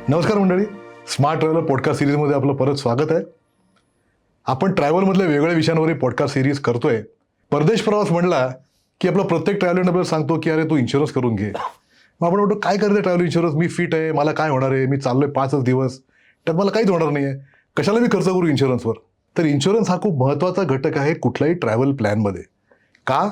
नमस्कार मंडळी, smart traveller podcast सिरीजमध्ये आपलं परत स्वागत आहे. आपण ट्रॅव्हलमधल्या वेगवेगळ्या विषयांवर पॉडकास्ट सिरीज करतोय. परदेश प्रवास म्हणला की आपला प्रत्येक ट्रॅव्हलर आपल्याला सांगतो की अरे तू इन्शुरन्स करून घे. मग आपण म्हणतो काय करते ट्रॅव्हल इन्शुरन्स, मी फिट आहे, मला काय होणार आहे, मी चाललोय 5च दिवस, त्यात मला काहीच होणार नाही आहे, कशाला मी खर्च करू इन्शुरन्सवर. तर इन्शुरन्स हा खूप महत्त्वाचा घटक आहे कुठल्याही ट्रॅव्हल प्लॅनमध्ये. का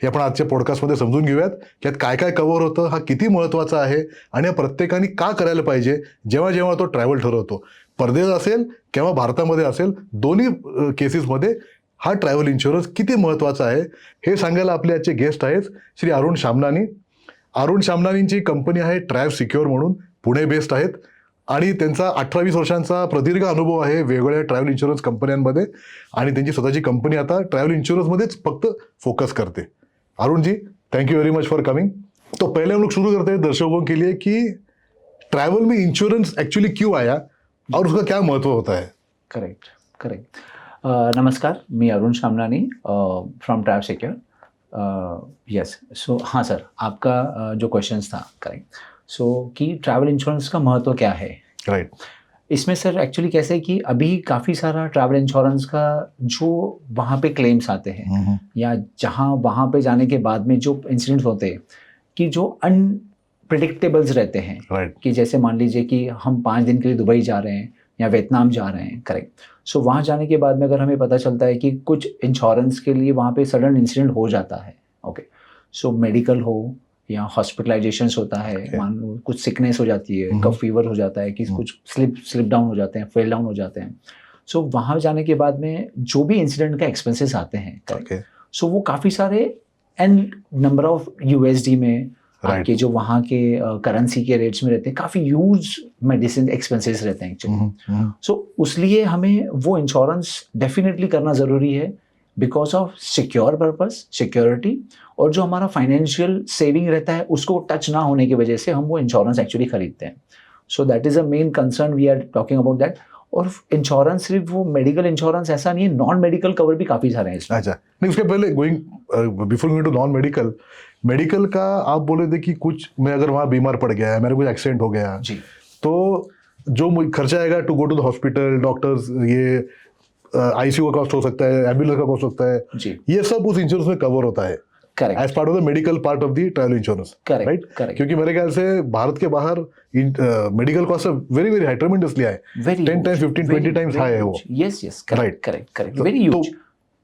हे आपण आजच्या पॉडकास्टमध्ये समजून घेऊयात. यात काय काय कव्हर होतं, हा किती महत्त्वाचा आहे आणि या प्रत्येकाने का करायला पाहिजे जेव्हा जेव्हा तो ट्रॅव्हल ठरवतो. परदेश असेल किंवा भारतामध्ये असेल, दोन्ही केसेसमध्ये हा ट्रॅव्हल इन्शुरन्स किती महत्त्वाचा आहे हे सांगायला आपले आजचे गेस्ट आहेत श्री अरुण शामनानी. अरुण शामनानींची कंपनी आहे ट्रॅव्ह सिक्युअर म्हणून, पुणे बेस्ड आहेत आणि त्यांचा 18-20 वर्षांचा प्रदीर्घ अनुभव आहे वेगवेगळ्या ट्रॅव्हल इन्शुरन्स कंपन्यांमध्ये आणि त्यांची स्वतःची कंपनी आता ट्रॅव्हल इन्शुरन्समध्येच फक्त फोकस करते. Arun ji, thank you very much for coming. तो पहले हम लोग शुरू करते हैं दर्शकों के लिए कि ट्रैवल में इंश्योरेंस एक्चुअली क्यों आया और उसका क्या महत्व होता है. करेक्ट. नमस्कार, मी Arun Shamnani from ट्रैव्ह secure. Yes, सो हाँ सर, आपका जो क्वेश्चंस था करेक्ट. सो कि ट्रैवल इंश्योरेंस का महत्व क्या है. राइट. इसमें सर एक्चुअली कैसे है कि अभी काफ़ी सारा ट्रैवल इंश्योरेंस का जो वहाँ पे क्लेम्स आते हैं या जहाँ वहाँ पे जाने के बाद में जो इंसिडेंट्स होते हैं कि जो अनप्रिडिक्टेबल्स रहते हैं. राइट. कि जैसे मान लीजिए कि हम 5 दिन के लिए दुबई जा रहे हैं या वियतनाम जा रहे हैं. करेक्ट. सो वहाँ जाने के बाद में अगर हमें पता चलता है कि कुछ इंश्योरेंस के लिए वहाँ पे सडन इंसिडेंट हो जाता है. ओके. सो मेडिकल हो या हॉस्पिटलाइजेशंस होता है, मान लो कुछ सिकनेस हो जाती है, कफ फीवर हो जाता है, कि कुछ स्लिप डाउन हो जाते हैं, फेल डाउन हो जाते हैं. सो वहाँ जाने के बाद में जो भी इंसिडेंट का एक्सपेंसेस आते हैं करेक्ट. सो वो काफ़ी सारे एंड नंबर ऑफ यूएसडी में आपके जो वहाँ के करेंसी के रेट्स में रहते हैं, काफ़ी ह्यूज मेडिसिन एक्सपेंसेस रहते हैं एक्चुअली. सो उसलिए हमें वो इंश्योरेंस डेफिनेटली करना ज़रूरी है because of secure purpose, security, और जो हमारा फाइनेंशियल सेविंग रहता है उसको टच ना होने की वजह से हम वो इंश्योरेंस एक्चुअली खरीदते हैं. So that is a main concern we are talking about that. और इंश्योरेंस सिर्फ वो मेडिकल इंश्योरेंस ऐसा नहीं है, नॉन मेडिकल कवर भी काफ़ी सारे हैं इसमें. अच्छा, नहीं उसके पहले before going to non medical का आप बोले थे कि कुछ मैं अगर वहाँ बीमार पड़ गया है, मेरा कुछ एक्सीडेंट हो गया जी, तो जो खर्चा आएगा to go to the hospital, doctors, ये आईसीयू का कॉस्ट हो सकता है, एम्बुलेंस का कॉस्ट हो सकता है जी, ये सब उस इंश्योरेंस में कवर होता है correct, as part of the medical part of the travel insurance. Correct, right. Correct. क्योंकि मेरे ख्याल से भारत के बाहर medical cost very very high, tremendously high, 10 times 15-20 times high है वो. यस, करेक्ट, करेक्ट, वेरी तो ह्यूज.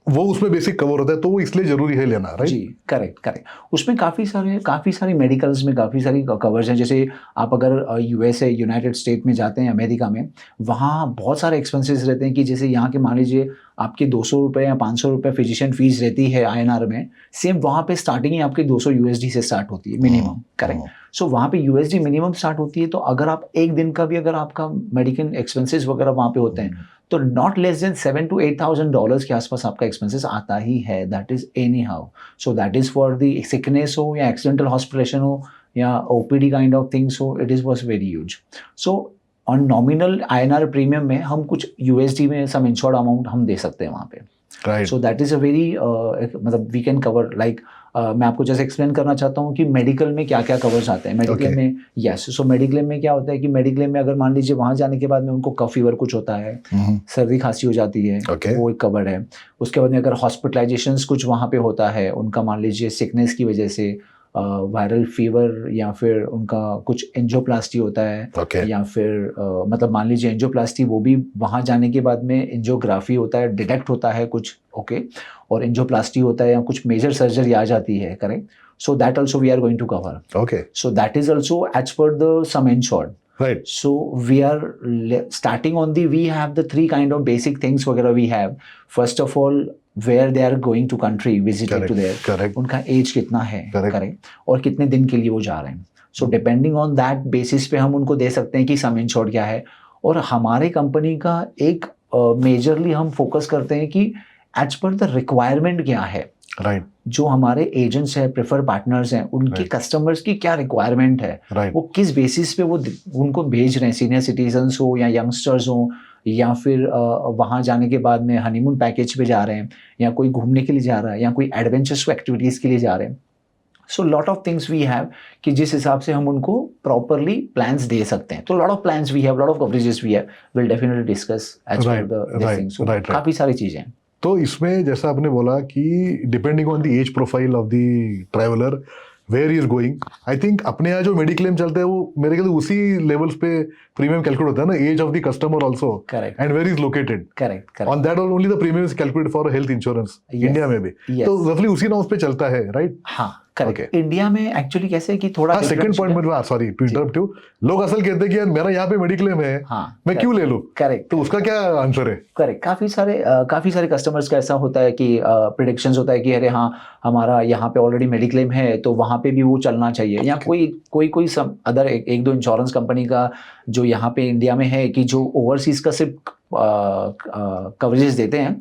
वो उसमें बेसिक कवर होता है, तो वो इसलिए जरूरी है लेना. राइट. जी, करेक्ट. उसमें काफ़ी सारी मेडिकल्स में काफ़ी सारी कवर्स हैं. जैसे आप अगर यूएसए, यूनाइटेड स्टेट में जाते हैं, अमेरिका में, वहाँ बहुत सारे एक्सपेंसेस रहते हैं कि जैसे यहाँ के मान लीजिए आपके ₹200 या ₹500 फिजिशियन फीस रहती है आईएनआर में, सेम वहाँ पे स्टार्टिंग ही आपके 200 यूएसडी से स्टार्ट होती है मिनिमम. करेक्ट. सो वहाँ पे यूएसडी मिनिमम स्टार्ट होती है. तो अगर आप एक दिन का भी अगर आपका मेडिकल एक्सपेंसेस वगैरह वहाँ पे होते हैं तो नॉट लेस देन $7,000 to $8,000 के आसपास आपका एक्सपेंसेस आता ही है. That is any how. So that is for the sickness हो या एक्सीडेंटल हॉस्पिटलेशन हो या ओपीडी काइंड ऑफ थिंग्स हो, it is was very huge. So on nominal INR premium में हम कुछ यूएसडी में सम इंश्योर्ड अमाउंट हम दे सकते हैं वहाँ पे. Right. So that is a very मतलब वी कैन कवर लाइक मैं आपको जैसे एक्सप्लेन करना चाहता हूँ कि मेडिकल में क्या क्या कवर्स आते हैं. मेडिक्लेम में यस, सो मेडिक्लेम में क्या होता है कि मेडिक्लेम में अगर मान लीजिए वहाँ जाने के बाद में उनको कफ फीवर कुछ होता है, सर्दी खांसी हो जाती है, वो एक कवर है. उसके बाद में अगर हॉस्पिटलाइजेशंस कुछ वहाँ पे होता है, उनका मान लीजिए सिकनेस की वजह से वायरल फीवर या फिर उनका कुछ एंजियोप्लास्टी होता है, या फिर मतलब मान लीजिए एंजियोप्लास्टी, वो भी वहाँ जाने के बाद में एंजियोग्राफी होता है, डिटेक्ट होता है कुछ. ओके. और एंजियोप्लास्टी होता है या कुछ मेजर सर्जरी आ जाती है. Correct. So that also we are going to cover. Okay. So that is also as per the sum insured. Right. So we are starting on we have the 3 kind of basic things वगैरह we have. First of all, where they are going to country, visiting to there. Correct. उनका as कितना है. Correct. और कितने दिन के लिए वो जा रहे हैं. सो डिपेंडिंग ऑन दैट बेसिस पे हम उनको दे सकते हैं कि सम इंश्योर्ड क्या है. और हमारे कंपनी का एक मेजरली हम फोकस करते हैं कि एज पर द रिक्वायरमेंट क्या है. राइट. जो हमारे एजेंट्स हैं, प्रेफर पार्टनर्स हैं, उनके कस्टमर्स की क्या रिक्वायरमेंट है, वो किस बेसिस पे वो उनको भेज रहे हैं. सीनियर सिटीजन्स हो या यंगस्टर्स हो या फिर वहाँ जाने के बाद में हनीमून पैकेज पे जा रहे हैं या कोई घूमने के लिए जा रहा है या कोई एडवेंचरस एक्टिविटीज़ के लिए जा रहे हैं. So lot of things we have कि जिस हिसाब से हम उनको प्रॉपरली प्लान्स दे सकते हैं. तो lot of plans we have, lot of coverages we have, will definitely discuss as per the thing. So काफी सारी चीजें हैं. तो इसमें जैसा आपने बोला कि depending on the age profile of the traveller where is going, I think अपने यहाँ जो मेडिक्लेम चलता है वो मेरे ख्याल उसी लेवल्स पे प्रीमियम कैलकुलेट होता है ना, age of the customer also correct and where is located. Correct on that only the premium is calculated for health insurance India में भी. तो रफली उसी नॉर्म्स पे चलता है, राइट? हाँ करेक्ट. इंडिया में एक्चुअली कैसे है कि थोड़ा सेकंड पॉइंट में, सॉरी टू इंटरप्ट यू, लोग असल कहते हैं कि यार मेरा यहाँ पे मेडिक्लेम है, मैं क्यों ले लूं? करेक्ट. तो उसका क्या आंसर है? करेक्ट. काफी सारे कस्टमर्स का ऐसा होता है कि प्रिडिक्शंस होता है कि अरे हाँ हमारा यहाँ पे ऑलरेडी मेडिक्लेम है तो वहाँ पे भी वो चलना चाहिए, या कोई सम अदर एक दो इंश्योरेंस कंपनी का जो यहाँ पे इंडिया में है कि जो ओवरसीज का सिर्फ कवरेजेस देते हैं,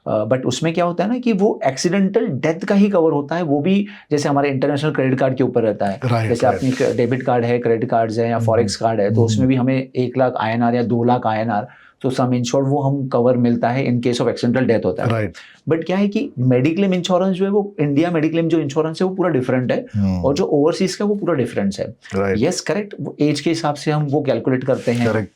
बट उसमें क्या होता है ना कि वो एक्सीडेंटल डेथ का ही कवर होता है. वो भी जैसे हमारे इंटरनेशनल क्रेडिट कार्ड के ऊपर रहता है. जैसे अपनी डेबिट कार्ड है, क्रेडिट कार्ड्स है या फॉरेक्स कार्ड है, तो उसमें भी हमें 1 लाख INR या 2 लाख INR तो सम इंश्योर्ड वो हम कवर मिलता है इन केस ऑफ एक्सीडेंटल डेथ होता है. बट क्या है कि मेडिक्लेम इंश्योरेंस जो है वो इंडिया मेडिक्लेम जो इंश्योरेंस है वो पूरा डिफरेंट है, और जो ओवरसीज का वो पूरा डिफरेंस है. Yes correct. एज के हिसाब से हम वो कैलकुलेट करते हैं.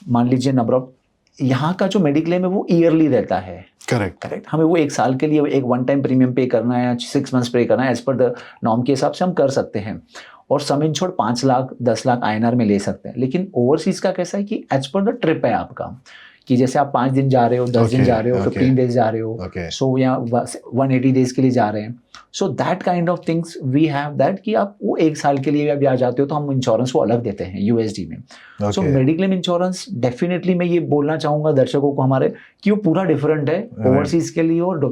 मान लीजिए नंबर ऑफ यहाँ का जो मेडिक्लेम है वो ईयरली रहता है. करेक्ट. हमें वो 1 साल के लिए एक वन टाइम प्रीमियम पे करना है या 6 मंथ्स पे करना है, एज पर द नॉर्म के हिसाब से हम कर सकते हैं. और सम इंश्योर्ड 5 लाख 10 लाख INR में ले सकते हैं. लेकिन ओवरसीज का कैसा है कि एज पर द ट्रिप है आपका, कि जैसे आप 5 दिन जा रहे हो, 10 दिन जा रहे हो, 15 डेज जा रहे हो, सो या 180 डेज के लिए जा रहे हैं. So that kind of things we have that कि आप वो 1 साल के लिए भी आ जाते हो तो हम इंश्योरेंस को अलग देते हैं USD में. सो मेडिक्लेम इंश्योरेंस डेफिनेटली मैं ये बोलना चाहूंगा दर्शकों को हमारे कि वो पूरा डिफरेंट है ओवरसीज के लिए और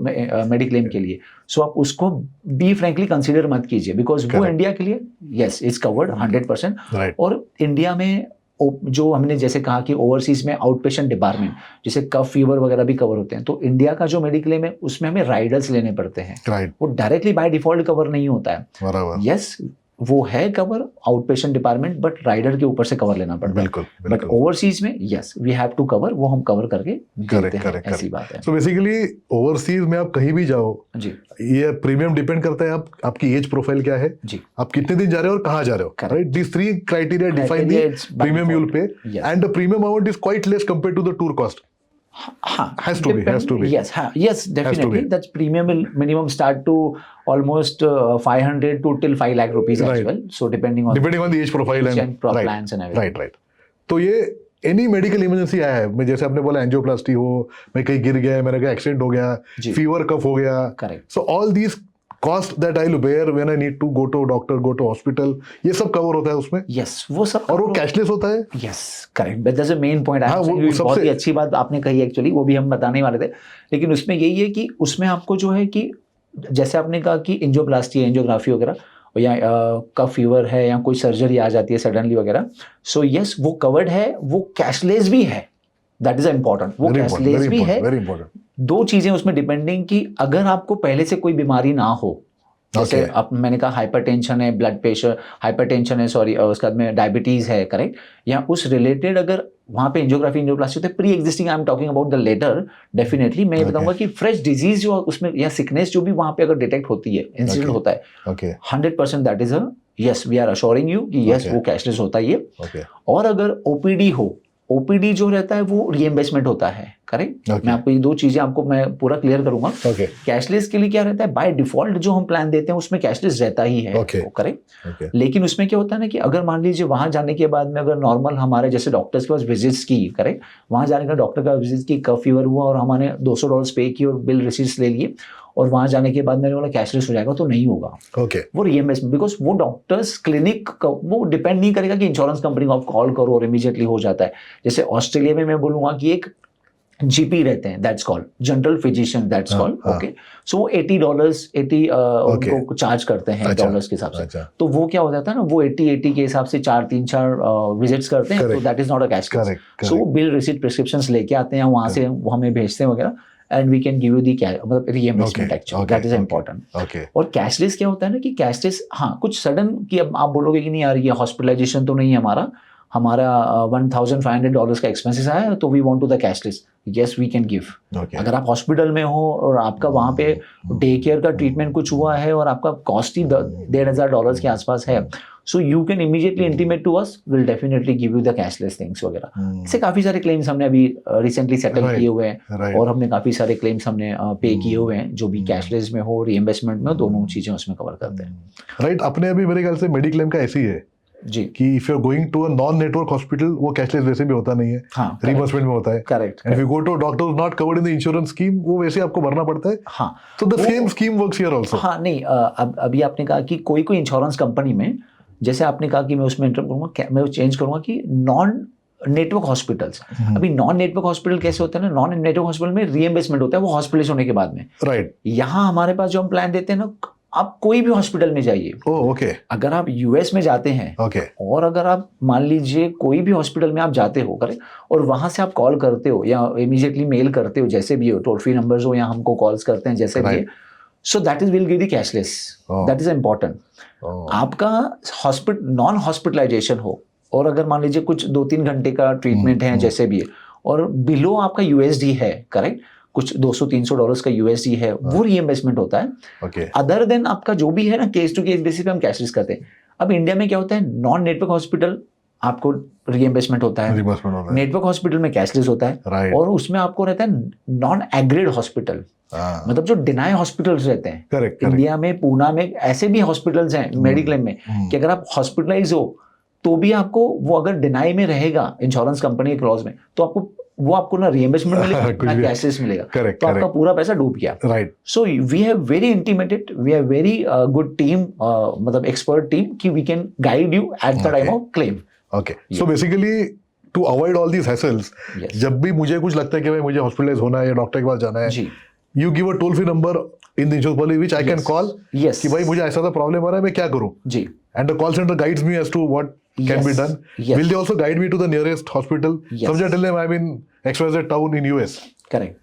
मेडिक्लेम के लिए. सो आप उसको बी फ्रेंकली कंसिडर मत कीजिए, बिकॉज वो इंडिया के लिए यस इज कवर्ड 100%. और इंडिया में जो हमने जैसे कहा कि ओवरसीज में आउट पेशेंट डिपार्टमेंट जैसे कफ फीवर वगैरह भी कवर होते हैं, तो इंडिया का जो मेडिक्लेम है उसमें हमें राइडर्स लेने पड़ते हैं. वो डायरेक्टली बाय डिफॉल्ट कवर नहीं होता है. यस वो है cover out patient department, but rider के ऊपर से कवर लेना पड़ता है. बट ओवरसीज में yes we have to cover, वो हम कवर करके देते हैं. ऐसी बात है. सो बेसिकली ओवरसीज में आप कहीं भी जाओ जी, ये प्रीमियम डिपेंड करता है आपकी एज प्रोफाइल क्या है जी, आप कितने दिन जा रहे हो और कहाँ जा रहे हो, right? This 3 criteria define the premium you will pay, and the premium amount is quite less compared to the tour cost. Has to be. Yes, definitely. That premium will minimum start to almost 500 to till 5 lakh rupees as well. So depending on the age profile and plans and everything. Right. तो ये any medical emergency आया है, मैं जैसे आपने बोला angioplasty हो, मैं कहीं गिर गया, मेरा एक्सीडेंट हो गया, फीवर कफ हो गया, correct. So all these cost that I will bear when I need to go to doctor, go to hospital, ये सब कवर होता है उसमें. यस वो सब, और वो कैशलेस होता है. Yes correct. But that's a main point. बहुत ही अच्छी बात आपने कही एक्चुअली, वो भी हम बताने वाले थे. लेकिन उसमें यही है कि उसमें आपको जो है कि जैसे आपने कहा कि एंजियोप्लास्टी है, एंजियोग्राफी वगैरह, या कफ फीवर है या कोई सर्जरी आ जाती है सडनली वगैरह, सो यस वो कवर्ड है, वो कैशलेस भी है. That is important. वो कैशलेस भी है. Very important. 2 चीजें उसमें डिपेंडिंग कि अगर आपको पहले से कोई बीमारी ना हो, जैसे अब मैंने कहा हाइपरटेंशन है, ब्लड प्रेशर, हाइपरटेंशन है, सॉरी, उसके बाद में डायबिटीज है, करेक्ट, या उस रिलेटेड अगर वहाँ पे एंजियोग्राफी एंजियोप्लास्टी होते हैं, pre existing, I am talking about the latter, definitely मैं बताऊंगा कि फ्रेश डिजीज जो उसमें या सिकनेस जो भी वहाँ पे अगर डिटेक्ट होती है, इंसिडेंट होता है, 100% that is a yes we are assuring you कि यस वो कैशलेस होता है ये. और अगर ओपीडी हो, ओपीडी जो रहता है वो रीएम्बर्समेंट होता है, करेक्ट. मैं आपको ये 2 चीजें आपको मैं पूरा क्लियर करूंगा. कैशलेस के लिए क्या रहता है, बाय डिफॉल्ट जो हम प्लान देते हैं उसमें कैशलेस रहता ही है, करेक्ट. लेकिन उसमें क्या होता है ना कि अगर मान लीजिए वहां जाने के बाद में अगर नॉर्मल हमारे जैसे डॉक्टर्स के पास विजिट्स की, करेक्ट, वहां जाने का डॉक्टर का विजिट की, कफ फीवर हुआ और हमने $200 पे की और बिल रिसीट्स ले लिए, और वहां जाने के बाद मैंने बोला कैशलेस हो जाएगा, तो नहीं होगा. वो रीएम्बर्समेंट, बिकॉज वो डॉक्टर्स क्लिनिक वो डिपेंड नहीं करेगा कि इंश्योरेंस कंपनी को आप कॉल करो और इमीडिएटली हो जाता है. जैसे ऑस्ट्रेलिया में मैं बोलूंगा कि एक जीपी रहते हैं, that's called general physician, that's called, okay. So वो $80 उनको चार्ज करते हैं डॉलर्स के हिसाब से. तो वो क्या हो जाता है ना, वो 80 के हिसाब से 4 विजिट्स करते हैं, तो that is not a cash. So वो बिल रिसीट प्रिस्क्रिप्शंस लेके आते हैं, वहां से वो हमें भेजते हैं वगैरह, and we can give you the मतलब reimbursement actually. That is important. और कैशलेस क्या होता है ना कि कैशलेस, हाँ कुछ सडन कि अब आप बोलोगे कि नहीं यार ये हॉस्पिटलाइजेशन तो नहीं है हमारा, हमारा $1,500 का एक्सपेंसेस आया तो we want to the cashless, yes we can give. Okay. अगर आप हॉस्पिटल में हो और आपका वहाँ पे डे केयर का ट्रीटमेंट कुछ हुआ है और आपका कॉस्ट ही $1,500 के आसपास है, so you can immediately intimate to us, will definitely give you the cashless things वगैरह। ऐसे काफ़ी सारे क्लेम्स हमने अभी रिसेंटली सेटल Right. किए हुए हैं Right. और हमने काफ़ी सारे क्लेम्स हमने पे किए हुए हैं, जो भी कैशलेस में हो, रीइंबर्समेंट में हो, दोनों चीज़ें उसमें कवर करते हैं। राइट, अपने अभी मेरे ख्याल से मेडिक्लेम का ऐसे ही है जी कि if you are going to a non network hospital, वो कैशलेस वैसे भी होता नहीं है, हाँ रिइंबर्समेंट में होता है। Correct and if you go to doctor not covered in the insurance scheme, वो वैसे आपको भरना पड़ता है। हाँ तो the same scheme works here also. हाँ नहीं अब अभी आपने कहा कि कोई कोई इंश्योरेंस कंपनी में, जैसे आपने कहा कि मैं उसमें इंटर करूँगा, मैं चेंज करूँगा कि नॉन नेटवर्क हॉस्पिटल्स। अभी नॉन नेटवर्क हॉस्पिटल कैसे होता है ना, नॉन नेटवर्क हॉस्पिटल में रीइंबर्समेंट होता है वो हॉस्पिटलाइज होने के बाद में। राइट। यहाँ हमारे पास जो हम प्लान देते हैं ना, आप कोई भी हॉस्पिटल में जाइए, ओह ओके अगर आप यूएस में जाते हैं ओके और अगर आप मान लीजिए कोई भी हॉस्पिटल में आप जाते हो करें और वहां से आप कॉल करते हो या इमीडिएटली मेल करते हो, जैसे भी हो, टोल फ्री नंबर्स हो या हमको कॉल्स करते हैं जैसे भी है, so that is will give the cashless, that is important. आपका नॉन हॉस्पिटलाइजेशन हो और अगर मान लीजिए कुछ 2-3 घंटे का ट्रीटमेंट है जैसे भी है और बिलो आपका यूएसडी है, करेक्ट, कुछ $200-300 का यूएसडी है, वो रीइंबर्समेंट होता है। ओके अदर देन आपका जो भी है ना, केस टू केस बेसिस पे हम कैशलेस करते हैं। अब इंडिया में क्या होता है, नॉन नेटवर्क हॉस्पिटल आपको रीइंबर्समेंट होता है, रिइंबर्समेंट होता है। नेटवर्क हॉस्पिटल में कैशलेस होता है, राइट। और उसमें आपको रहता है नॉन एग्रेड हॉस्पिटल, मतलब जो डिनाई हॉस्पिटल्स रहते हैं करेक्ट इंडिया में, पूना में ऐसे भी हॉस्पिटल्स हैं मेडिक्लेम में कि अगर आप हॉस्पिटलाइज हो तो भी आपको वो अगर डिनाई में रहेगा इंश्योरेंस कंपनी के क्लॉज में, तो आपको ना रीइंबर्समेंट मिलेगा कुछ ना भी। कैशलेस मिलेगा, Correct, तो आपका correct. पूरा पैसा डूब गया। Right. So we have very intimated, we have very good team, मतलब expert team कि we can guide you at the time Okay. of claim. Okay, so basically to avoid all these hassles, Yes. जब भी मुझे कुछ लगता है कि भाई मुझे हॉस्पिटलाइज होना है या डॉक्टर के पास जाना है, जी you give a toll free number in the insurance policy which I can Yes. Call Yes. कि भाई मुझे ऐसा प्रॉब्लम आ रहा है, मैं क्या करूं, जी and the call centre guides me as to what can be Yes. Done. Yes. Will they also guide me to the nearest hospital? Yes. समझा, tell them I am in XYZ town in US, correct.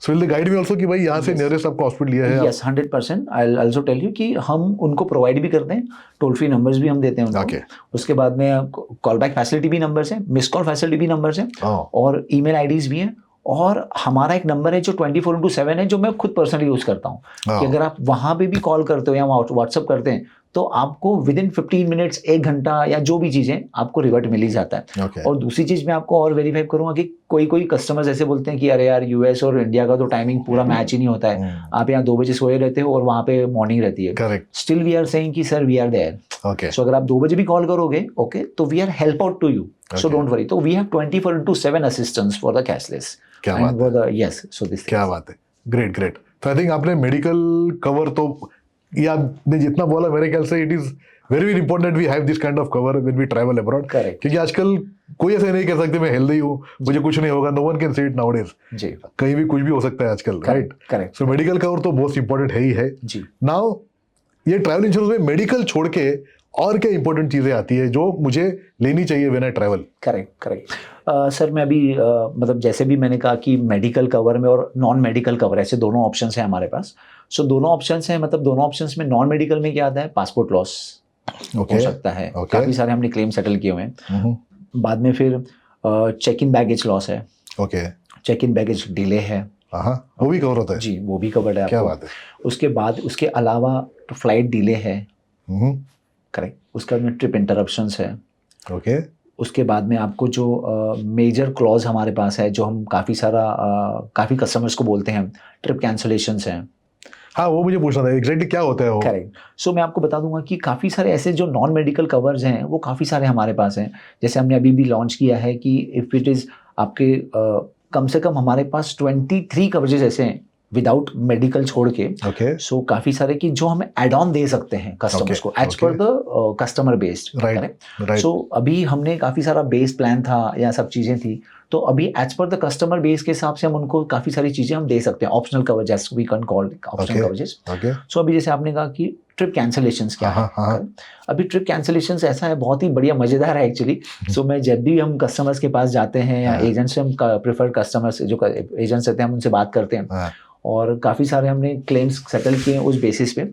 So will they guide me also कि भाई यहाँ से nearest आपका hospital ये है? Yes 100%। I also tell you कि हम उनको प्रोवाइड भी करते हैं, टोल फ्री नंबर्स भी हम देते हैं उनको। Okay. उसके बाद में कॉल बैक फैसिलिटी भी नंबर्स हैं, मिस कॉल फैसिलिटी भी नंबर्स हैं, Oh. और ईमेल आईडीज भी हैं, और हमारा एक नंबर है जो 24/7 है, जो मैं खुद पर्सनली यूज करता हूँ कि अगर आप वहां पे भी कॉल करते हो या व्हाट्सअप करते हैं तो आपको विद इन 15 मिनट्स, 1 घंटा या जो भी चीजें, आपको रिवर्ट मिल ही जाता है। Okay. और दूसरी चीज मैं आपको और वेरीफाई करूंगा कि कोई कस्टमर्स ऐसे बोलते हैं कि अरे यार यूएस और इंडिया का तो टाइमिंग पूरा मैच ही नहीं होता है, आप यहाँ 2 बजे सोए रहते हो और वहाँ पे मॉर्निंग रहती है, correct. Still we are saying कि sir we are there. Okay, so अगर आप 2 बजे भी कॉल करोगे, ओके, तो we are help out to you, so Okay. Don't worry. तो we have 24/7 assistance for the cashless. क्या बात है, यस, सो दिस क्या बात है, ग्रेट ग्रेट। तो आई थिंक आपने मेडिकल कवर तो, ये आपने जितना बोला मेरे ख्याल से it is very very important we have this kind of cover when we travel abroad, correct क्योंकि आजकल कोई ऐसे नहीं कह सकते मैं हेल्दी हूँ, मुझे कुछ नहीं होगा, no one can say it nowadays, जी, कहीं भी कुछ भी हो सकता है आजकल, right? Correct so medical cover तो बहुत इंपॉर्टेंट है ही है। जी। नाउ ये ट्रैवल इंश्योरेंस में मेडिकल छोड़ के और क्या इंपॉर्टेंट चीजें आती है जो मुझे लेनी चाहिए when I travel? Correct sir, मैं अभी मतलब जैसे भी मैंने कहा कि मेडिकल कवर में और नॉन मेडिकल कवर, ऐसे दोनों ऑप्शंस हैं हमारे पास। सो दोनों ऑप्शंस हैं, मतलब दोनों ऑप्शंस में नॉन मेडिकल में क्या आता है, पासपोर्ट लॉस हो सकता है, काफ़ी सारे हमने क्लेम सेटल किए हुए हैं। बाद में फिर चेक इन बैगेज लॉस है, okay, check in baggage delay है, हाँ वो भी कवर होता है जी, वो भी कवर्ड है क्या आपको। बात है। उसके बाद उसके अलावा फ्लाइट डिले है, हम्म, करेक्ट, उसके बाद में ट्रिप इंटरप्शंस है, ओके, उसके बाद में आपको जो मेजर क्लॉज हमारे पास है, जो हम काफ़ी कस्टमर्स को बोलते हैं, ट्रिप कैंसलेशंस हैं। हाँ वो मुझे पूछना था एग्जैक्टली क्या होता है वो? करेक्ट। सो मैं आपको बता दूंगा कि काफ़ी सारे ऐसे जो नॉन मेडिकल कवर्स हैं वो काफ़ी सारे हमारे पास हैं। जैसे हमने अभी भी लॉन्च किया है कि इफ़ इट इज़ आपके कम से कम हमारे पास 23 कवरेजेस ऐसे हैं विदाउट मेडिकल छोड़ के। ओके, सो काफ़ी सारे कि जो हम एड ऑन दे सकते हैं कस्टमर्स को as per the customer based, right correct. Right, so अभी हमने काफ़ी सारा बेस प्लान था या सब चीज़ें थी, तो अभी as per the customer base के हिसाब से हम उनको काफ़ी सारी चीज़ें हम दे सकते हैं, optional coverage we can call optional Okay. Coverages. Okay, so अभी जैसे आपने कहा कि ट्रिप कैंसलेशंस क्या है, हाँ, अभी ट्रिप कैंसलेशंस ऐसा है, बहुत ही बढ़िया मज़ेदार है एक्चुअली। सो मैं जब भी हम कस्टमर्स के पास जाते हैं या हाँ। एजेंट से हम प्रेफर्ड कस्टमर्स जो एजेंट्स रहते हैं हम उनसे बात करते हैं, हाँ, और काफ़ी सारे हमने क्लेम्स सेटल किए हैं उस बेसिस पे।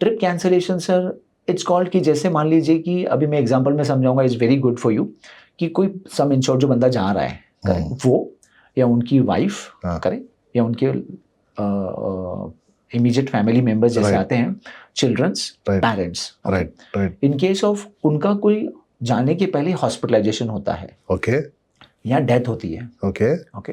Trip cancellation sir, it's called कि जैसे मान लीजिए कि अभी मैं एग्जांपल में समझाऊंगा, is very good for you कि कोई सम इंश्योर्ड जो बंदा जा रहा है करेक्ट, वो या उनकी वाइफ करेक्ट, या उनके इमीडिएट फैमिली मेंबर्स जैसे आते हैं, children's, parents, right, in case of उनका कोई जाने के पहले हॉस्पिटलाइजेशन होता है, ओके, या डेथ होती है, ओके, ओके,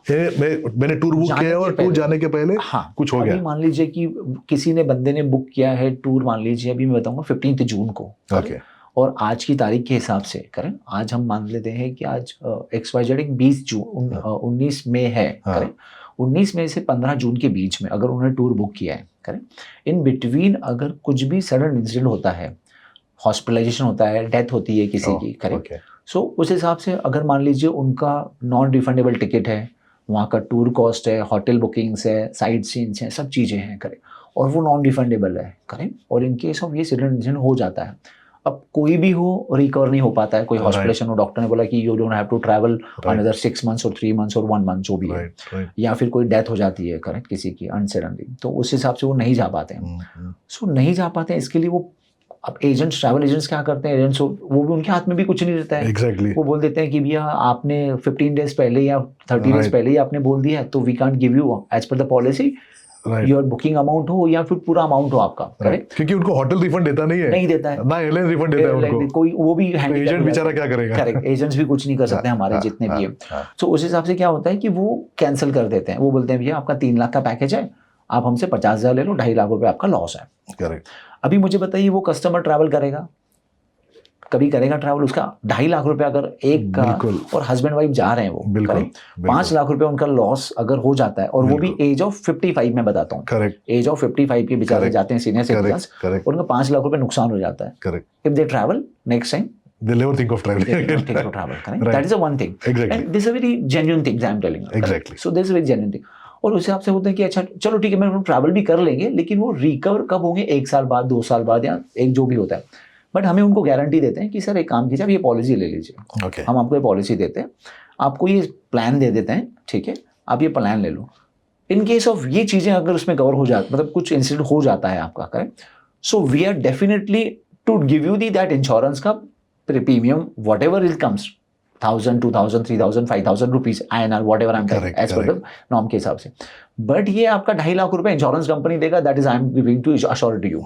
मैंने टूर बुक किया और टूर जाने के पहले हाँ कुछ हो गया, अभी मान लीजिए कि किसी ने बंदे ने बुक किया है टूर, मान लीजिए अभी मैं बताऊंगा 15 जून को, ओके, और आज की तारीख के हिसाब से करें, आज हम मान लेते हैं कि आज XYZ 20 जून 19 मई है करें, 19 मई से 15 जून के बीच में अगर उन्होंने टूर बुक किया है करें, इन बिटवीन अगर कुछ भी सडन इंसिडेंट होता है, हॉस्पिटलाइजेशन होता है, डेथ होती है किसी की करें, सो उस हिसाब से अगर मान लीजिए उनका नॉन रिफंडेबल टिकट है, वहाँ का टूर कॉस्ट है, होटल बुकिंग्स है, साइट सीन्स हैं, सब चीज़ें हैं करें, और वो नॉन रिफंडेबल है करें, और इन केस ऑफ ये सडन इंसिडेंट हो जाता है, अब कोई भी हो रिकवर नहीं हो पाता है, कोई हॉस्पिटलाइजेशन हो, डॉक्टर ने बोला कि you don't have to travel another 6 months और 3 months और 1 month जो भी है, या फिर कोई डेथ हो जाती है करेक्ट किसी की अनसडनली, तो उस हिसाब से वो नहीं जा पाते हैं। सो नहीं जा पाते हैं, इसके लिए वो अब एजेंट्स, ट्रैवल एजेंट्स क्या करते हैं, एजेंट्स वो भी उनके हाथ में भी कुछ नहीं रहता है, exactly. वो बोल देते हैं कि भैया आपने 15 days पहले या 30 days पहले ही आपने बोल दिया है, तो we can't give you as per the policy your booking amount हो या फिर पूरा अमाउंट हो आपका करेक्ट, क्योंकि उनको होटल रिफंड देता नहीं है, नहीं देता है ना एयरलाइन रिफंड देता है उनको, कोई वो भी एजेंट बेचारा क्या करेगा, करेक्ट, एजेंट्स भी कुछ नहीं कर सकते हमारे जितने भी है। तो उस हिसाब से क्या होता है कि वो कैंसिल कर देते हैं, वो बोलते हैं भैया आपका 3 लाख का पैकेज है, आप हमसे 50,000 ले लो, 2.5 लाख रुपए आपका लॉस है। करेक्ट। अभी मुझे बताइए वो कस्टमर ट्रैवल करेगा, कभी करेगा ट्रैवल, उसका 2.5 लाख रुपए अगर एक का, और हस्बैंड वाइफ जा रहे हैं वो करेक्ट, 5 लाख रुपए उनका लॉस अगर हो जाता है, और वो भी एज ऑफ 55 में बताता हूँ, करेक्ट, एज ऑफ 55 के बेचारे जाते हैं सीनियर सिटीजन्स, और उनका 5 लाख रुपए नुकसान हो जाता है, correct, if they travel next time they'll never think of traveling. They don't think of travel, correct? That is the one thing. Exactly. And this is a very genuine thing I'm telling you. Exactly. So this is a very genuine thing. और उस हिसाब से बोलते हैं कि अच्छा चलो ठीक है, मैं ट्रैवल भी कर लेंगे, लेकिन वो रिकवर कब होंगे, 1 साल बाद, 2 साल बाद, या एक जो भी होता है, बट हमें उनको गारंटी देते हैं कि सर एक काम कीजिए, आप ये पॉलिसी ले लीजिए, okay. हम आपको ये पॉलिसी देते हैं, आपको ये प्लान दे देते हैं, ठीक है, आप ये प्लान ले लो, इन केस ऑफ ये चीज़ें अगर उसमें कवर हो जाती, मतलब कुछ इंसिडेंट हो जाता है आपका, correct, so we are definitely to give you the that insurance का premium, whatever it comes, 1,000, 2,000, 3,000, 5,000 rupees INR, whatever I am correct as per the norm के हिसाब से, बट ये आपका 2.5 लाख रुपए इंश्योरेंस कंपनी देगा, that is I am giving to assure to you.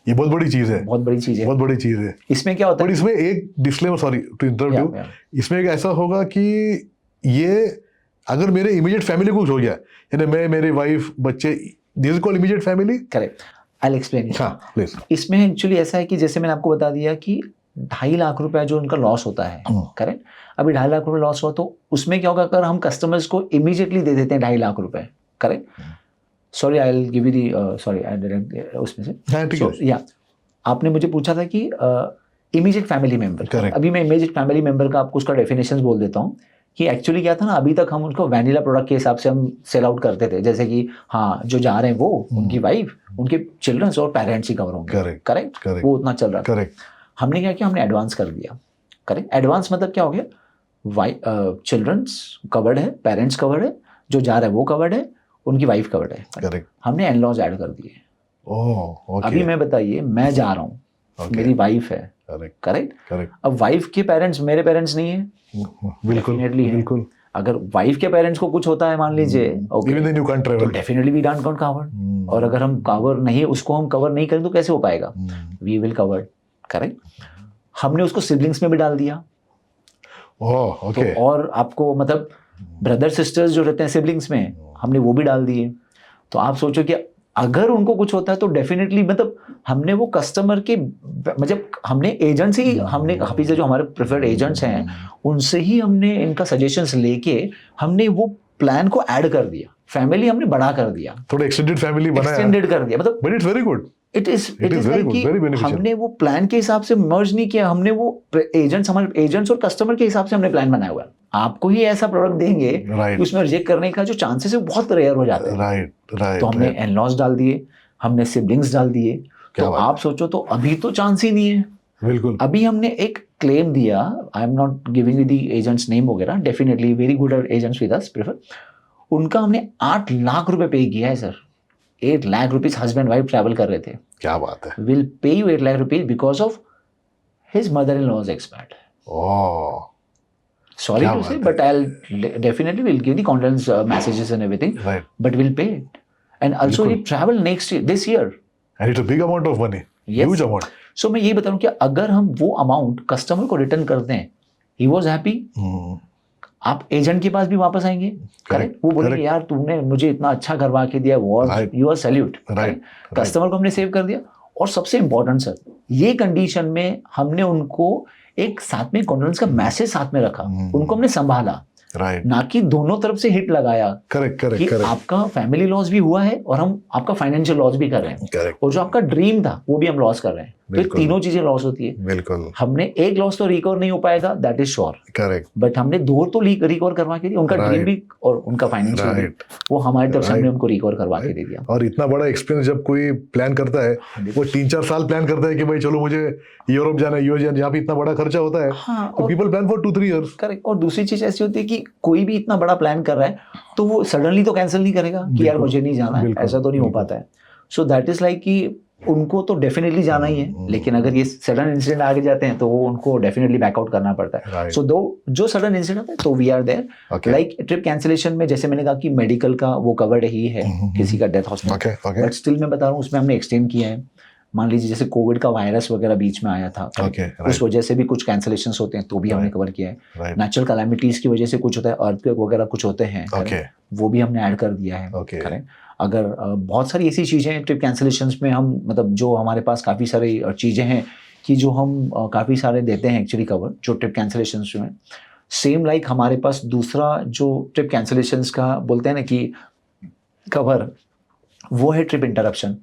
ये बहुत बड़ी चीज है, बहुत बड़ी चीज है, बहुत बड़ी चीज है। इसमें क्या होता है, इसमें एक disclaimer, sorry to interrupt you, इसमें एक ऐसा होगा कि ये अगर मेरे इमीडिएट फैमिली को कुछ हो गया, यानी मैं, मेरी वाइफ, बच्चे, this is called immediate family, correct, I will explain. हाँ प्लीज। इसमें एक्चुअली ऐसा है कि जैसे मैंने आपको बता दिया कि 2.5 लाख रुपया जो उनका लॉस होता है, करेक्ट, अभी 2.5 लाख रुपए लॉस हुआ, तो उसमें क्या होगा, अगर हम कस्टमर्स को इमीडिएटली दे देते हैं 2.5 लाख रुपए, correct, sorry I will give you the, sorry I deduct उसमें से, या आपने मुझे पूछा था कि इमीडिएट फैमिली मेंबर, अभी मैं इमीडिएट फैमिली मेंबर का आपको उसका डेफिनेशन बोल देता हूँ कि एक्चुअली क्या था ना, अभी तक हम उनको वैनिला प्रोडक्ट के हिसाब से हम सेल आउट करते थे, जैसे कि हाँ जो जा रहे हैं वो, उनकी वाइफ, उनके चिल्ड्रंस और पेरेंट्स ही कवर होंगे, करेक्ट, वो उतना चल रहा था। हमने क्या किया, हमने एडवांस कर दिया, करेक्ट, एडवांस मतलब क्या हो गया, चिल्ड्रंस कवर्ड है, पेरेंट्स कवर्ड है, जो जा रहा है वो कवर्ड है, उनकी वाइफ कवर्ड है, करेक्ट, हमने एनलॉज ऐड कर दिए। अभी मैं बताइए, मैं जा रहा हूँ, मेरी वाइफ है, करेक्ट, अब वाइफ के पेरेंट्स मेरे पेरेंट्स नहीं है, बिल्कुल, अगर वाइफ के पेरेंट्स को कुछ होता है मान लीजिए, तो डेफिनेटली वी डोंट कवर, और अगर हम कवर नहीं, उसको हम कवर नहीं करें तो कैसे हो पाएगा, वी विल कवर, करेक्ट। हमने उसको सिबलिंग्स में भी डाल दिया, तो और आपको मतलब ब्रदर सिस्टर्स जो रहते हैं सिबलिंग्स में, हमने वो भी डाल दिए। तो आप सोचो कि अगर उनको कुछ होता है तो डेफिनेटली मतलब हमने वो कस्टमर के, मतलब हमने एजेंट्स ही, हमने हाफिज़ जो हमारे प्रेफर्ड एजेंट्स हैं उनसे ही हमने इनका सजेशंस लेके हमने वो प्लान को ऐड कर दिया, फैमिली हमने बड़ा कर दिया, थोड़ा एक्सटेंडेड फैमिली बनाया, एक्सटेंडेड कर दिया, मतलब but it's very good, it is like हमने वो प्लान के हिसाब से मर्ज नहीं किया, हमने वो एजेंट्स, हमारे एजेंट्स और कस्टमर के हिसाब से हमने प्लान बनाया हुआ है। आपको ही ऐसा प्रोडक्ट देंगे कि उसमें रिजेक्ट करने का जो चांसेस है बहुत रेयर हो जाते हैं, तो हमने एनलॉस डाल दिए, हमने सिबलिंग्स डाल दिए, तो आप सोचो तो अभी तो चांस ही नहीं है, बिल्कुल। अभी हमने एक क्लेम दिया, I am not giving you the agents name वगैरह, definitely very good agents with us prefer, उनका हमने 8 लाख रुपए पे किया है sir, 8 lakh rupees husband wife travel कर रहे थे, क्या बात है, will pay you 8 lakh rupees because of His mother-in-law is expired. Oh, Sorry क्या to बात say, है। but definitely will give the condolence messages and everything, Right. but we'll pay it. And also he travel this year. And it's a big amount of money. Yes. Huge amount. So मैं ये बता रहा हूँ कि अगर हम वो amount customer को रिटर्न करते हैं, he was happy, Hmm. आप एजेंट के पास भी वापस आएंगे, करेक्ट, वो बोलेंगे यार तुमने मुझे इतना अच्छा करवा के दिया, Right. You are salute, Right. Customer को हमने सेव कर दिया। और सबसे इंपॉर्टेंट सर, ये कंडीशन में हमने उनको एक साथ में कॉन्फ्रेंस का मैसेज साथ में रखा, उनको हमने संभाला, Right. ना कि दोनों तरफ से हिट लगाया Correct. कि Correct. Correct. आपका फैमिली लॉस भी हुआ है और हम आपका फाइनेंशियल लॉस भी कर रहे हैं, Correct. और जो आपका ड्रीम था वो भी हम लॉस कर रहे हैं। तो ये बिल्कुल। तीनों चीजें लॉस होती है। बिल्कुल। हमने एक लॉस तो रिकवर नहीं हो पाएगा, that is sure, Correct. But हमने दो तो रिकवर करवा के दिया, उनका ड्रीम Right. भी और उनका फाइनेंशियल भी, Right. वो हमारी तरफ से हमने Right. उनको रिकवर करवा के दे दिया। और इतना बड़ा एक्सपीरियंस जब कोई प्लान करता है, वो 3-4 साल प्लान करता है कि भाई चलो मुझे यूरोप जाना है, यूएस जाना है, यहाँ पे इतना बड़ा खर्चा होता है, हाँ, तो और people plan for 2-3 years. Correct. और दूसरी चीज ऐसी होती है कि कोई भी इतना बड़ा प्लान कर रहा है तो वो सडनली तो कैंसिल नहीं करेगा कि यार बिल्कुल, मुझे नहीं जाना है, बिल्कुल, ऐसा तो नहीं हो बिल्कुल। पाता है। सो दैट इज लाइक कि उनको तो डेफिनेटली जाना ही है, लेकिन अगर ये सडन इंसिडेंट आगे जाते हैं तो वो उनको डेफिनेटली बैकआउट करना पड़ता है। Right. सो दो जो सडन इंसिडेंट होता है तो we are there. Okay. Like trip cancellation में जैसे मैंने कहा कि मेडिकल का वो कवर्ड ही है, किसी का death hospital, Okay. Okay. But still मैं बता रहा हूँ उसमें हमने एक्सटेंड किया है। मान लीजिए जैसे कोविड का वायरस वगैरह बीच में आया था, Okay. उस Right. वजह से भी कुछ कैंसिलेशंस होते हैं तो भी हमने Right. कवर किया है। Right. नेचुरल कैलामिटीज की वजह से कुछ होता है, अर्थक्वेक वगैरह कुछ होते हैं, Okay. वो भी हमने ऐड कर दिया है। Okay. करेक्ट। अगर बहुत सारी ऐसी चीज़ें हैं ट्रिप कैंसिलेशंस में, हम मतलब जो हमारे पास काफ़ी सारी चीज़ें हैं कि जो हम काफ़ी सारे देते हैं एक्चुअली कवर, जो ट्रिप कैंसिलेशंस में सेम लाइक हमारे पास दूसरा जो ट्रिप कैंसिलेशंस का बोलते हैं ना कि कवर, वो है trip interruption,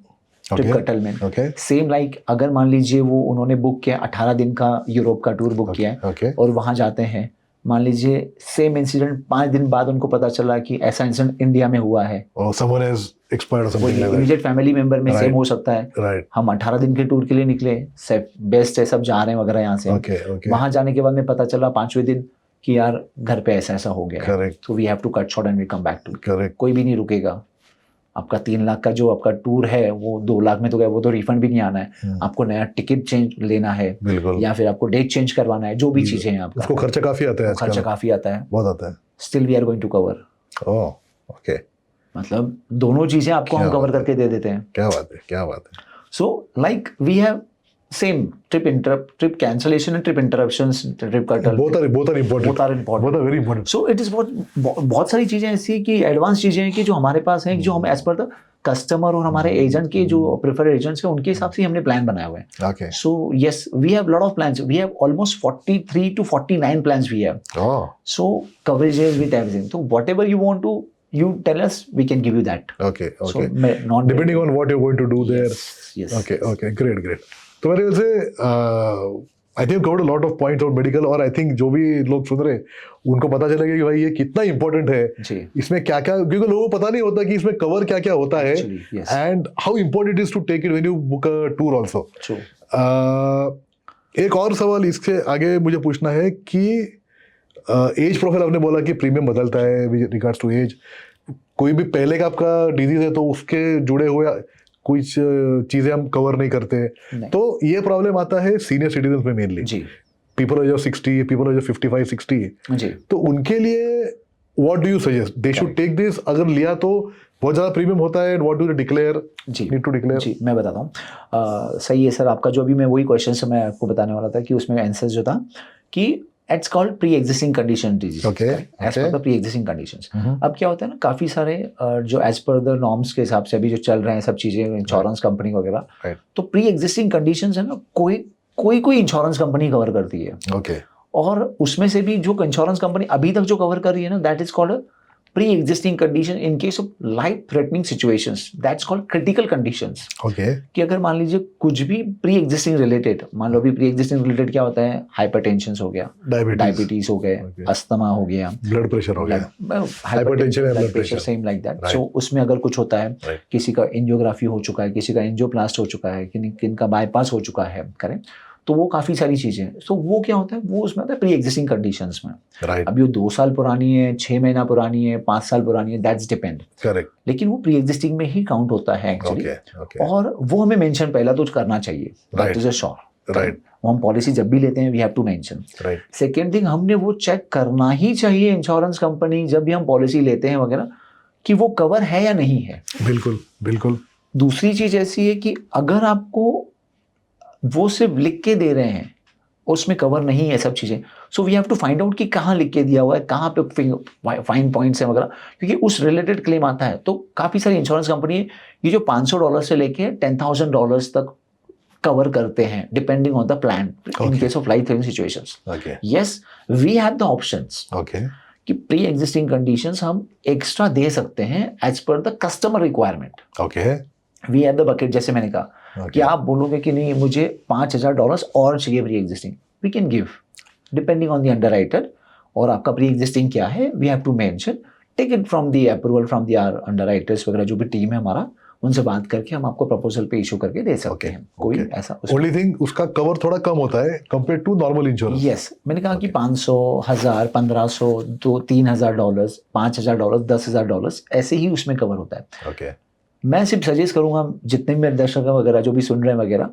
trip Okay. कटलमेंट। Okay. Same like अगर मान लीजिए वो उन्होंने बुक किया 18 दिन का यूरोप का टूर बुक किया है Okay. और वहाँ जाते हैं, मान लीजिए सेम इंसिडेंट 5 दिन बाद उनको पता चला कि ऐसा इंसिडेंट इंडिया में हुआ है, Or someone has expired or something like that. Immediate family member में Right. सेम हो सकता है। Right. हम 18 दिन के टूर के लिए निकले, बेस्ट है, सब जा रहे हैं वगैरह यहाँ से, Okay. Okay. वहाँ जाने के बाद में पता चला 5वें दिन कि यार घर पे ऐसा ऐसा हो गया है, Correct. तो we have to cut short and we come back to. Correct. कोई भी नहीं रुकेगा, आपका 3 लाख का जो आपका टूर है वो 2 लाख में तो गया, वो तो रिफंड भी नहीं आना है, आपको नया टिकट चेंज लेना है बिल्कुल। या फिर आपको डेट चेंज करवाना है, जो भी चीजें हैं उसको आपका खर्चा काफी आता है खर्चा आजकल। काफी आता है, बहुत आता है। Still we are going to cover. Oh, okay. मतलब दोनों चीजें आपको क्या हम कवर बात है। करके दे देते हैं। क्या बात है, क्या बात है। So like we have same trip cancellation and trip interruptions, trip curtail, both are important. both are important. Both are very important. So it is बहुत सारी चीजें ऐसी कि एडवांस चीजें हैं कि जो हमारे पास हैं, जो हम एज पर द कस्टमर और हमारे एजेंट के जो प्रेफर्ड एजेंट्स हैं उनके हिसाब से हमने प्लान बनाया हुआ है। Okay. So yes, we have lot of plans. We have almost 43 to 49 plans we have. Oh, So coverages with everything. So whatever you want to, you tell us, we can give you that. Okay, So okay. not depending on what you are going to do there. yes. Okay, okay, great, great. तो मेरे ख्याल से I think covered a lot of points on medical, और I think जो भी लोग सुन रहे हैं उनको पता चलेगा कि भाई ये कितना इंपॉर्टेंट है, जी। इसमें क्या क्या, क्योंकि लोगों को पता नहीं होता कि इसमें कवर क्या क्या होता है, Actually, yes. And how important is to take it when you book a tour also. True. एक और सवाल इसके आगे मुझे पूछना है कि एज प्रोफाइल आपने बोला कि प्रीमियम बदलता है रिगार्ड्स टू एज, कोई भी पहले का आपका डिजीज है तो उसके जुड़े हुए कुछ चीजें हम कवर नहीं करते, नहीं। तो ये प्रॉब्लम आता है सीनियर सिटीजन में मेनली, जी, पीपल जो 60, पीपल जो 55-60, जी। तो उनके लिए what do you suggest they should take this, अगर लिया तो बहुत ज्यादा प्रीमियम होता है, व्हाट डू दे डिक्लेयर, जी, नीड टू डिक्लेयर? जी, मैं बताता हूँ। सही है सर आपका, जो अभी मैं वही क्वेश्चन से मैं आपको बताने वाला था कि उसमें आंसर जो था कि it's called pre existing condition disease, Okay, as per the pre existing conditions. Mhm. अब क्या होता है ना, काफी सारे जो एज पर द नॉर्म्स के हिसाब से अभी जो चल रहे हैं सब चीजें, इंश्योरेंस कंपनी वगैरह, Right. तो प्री एग्जिस्टिंग कंडीशंस है ना, कोई इंश्योरेंस कंपनी कवर करती है, ओके, और उसमें से भी जो इंश्योरेंस कंपनी अभी तक जो कवर कर रही है ना, that is called pre existing condition in case of life threatening situations, that's called critical conditions. Okay, कि अगर मान लीजिए कुछ भी प्री एग्जिस्टिंग रिलेटेड, मान लो अभी प्री एग्जिस्टिंग रिलेटेड क्या होता है, हाइपरटेंशन हो गया, डायबिटीज हो गए, Okay. अस्थमा हो गया, ब्लड प्रेशर हो गया, hypertension, and blood blood pressure, pressure. Same like that. Right. सो उसमें अगर कुछ होता है, Right. किसी का एंजियोग्राफी हो चुका है, किसी का एंजियोप्लास्ट हो चुका है, किन का बाईपास हो चुका है, करें, तो वो काफी सारी चीजें हैं। सो वो क्या होता है, वो उसमें होता है प्री एग्जिस्टिंग कंडीशंस में। राइट, अब ये 2 साल पुरानी है, 6 महीना पुरानी है, 5 साल पुरानी है, दैट्स डिपेंड, करेक्ट, लेकिन वो प्री एग्जिस्टिंग में ही काउंट होता है एक्चुअली। ओके, ओके, और वो हमें मेंशन पहला तो करना चाहिए, that Right. Is a sure. Right वो हम पॉलिसी जब भी लेते हैं we have to mention. Right second thing, हमने वो चेक करना ही चाहिए इंश्योरेंस कंपनी जब भी हम पॉलिसी लेते हैं वगैरह कि वो कवर है या नहीं है। बिल्कुल बिल्कुल। दूसरी चीज ऐसी है कि अगर आपको वो सिर्फ लिख के दे रहे हैं उसमें कवर नहीं है सब चीजें, so we have to find out कि कहाँ लिख के दिया हुआ है, कहाँ पे फाइन पॉइंट्स है वगैरह, क्योंकि उस रिलेटेड क्लेम आता है। तो काफी सारी इंश्योरेंस कंपनी है ये जो $500 से लेके $10,000 तक कवर करते हैं depending on the plan in case of life threatening situations. Okay yes, we have the options okay कि प्री एग्जिस्टिंग कंडीशंस हम एक्स्ट्रा दे सकते हैं as per the customer requirement. Okay we have the bucket, जैसे मैंने कहा कि आप बोलोगे कि नहीं मुझे $5,000 और चाहिए pre existing, we can give depending on the underwriter और आपका प्री एग्जिस्टिंग क्या है। We have to mention, take it from the approval from the underwriters वगैरह जो भी टीम है हमारा, उनसे बात करके हम आपको प्रपोजल पे इशू करके दे सकते हैं। कोई ऐसा ओनली थिंग उसका कवर थोड़ा कम होता है compare to normal insurance. Yes, मैंने कहा कि 500, 1000, 1500, $3,000, $5,000, $10,000 ऐसे ही उसमें कवर होता है। ओके मैं सिर्फ सजेस्ट करूंगा जितने भी मेरे दर्शक वगैरह जो भी सुन रहे हैं वगैरह,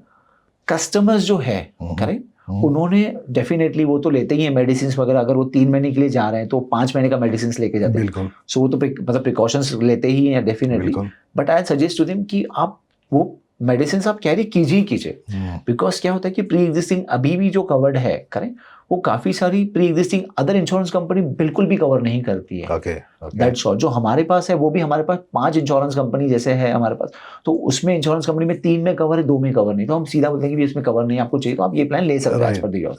कस्टमर्स जो है करेक्ट, उन्होंने डेफिनेटली वो तो लेते ही हैं मेडिसिन वगैरह। अगर वो 3 महीने के लिए जा रहे हैं तो 5 महीने का मेडिसिन लेके जाते हैं, बिल्कुल। सो वो तो मतलब प्रिकॉशंस लेते ही हैं डेफिनेटली। बिल्कुल। But I suggest to them कि आप वो मेडिसिन आप कैरी कीजिए ही कीजिए, बिकॉज क्या होता है कि प्री एग्जिस्टिंग अभी भी जो कवर्ड है करें, वो काफी सारी pre existing other insurance company बिल्कुल भी कवर नहीं करती है। Okay that's all. जो हमारे पास है वो भी हमारे पास 5 इंश्योरेंस कंपनी जैसे है हमारे पास, तो उसमें इंश्योरेंस कंपनी में 3 में कवर है, 2 में कवर नहीं, तो हम सीधा बोलते हैं कि इसमें कवर नहीं, आपको चाहिए तो आप ये प्लान ले सकते हैं as per the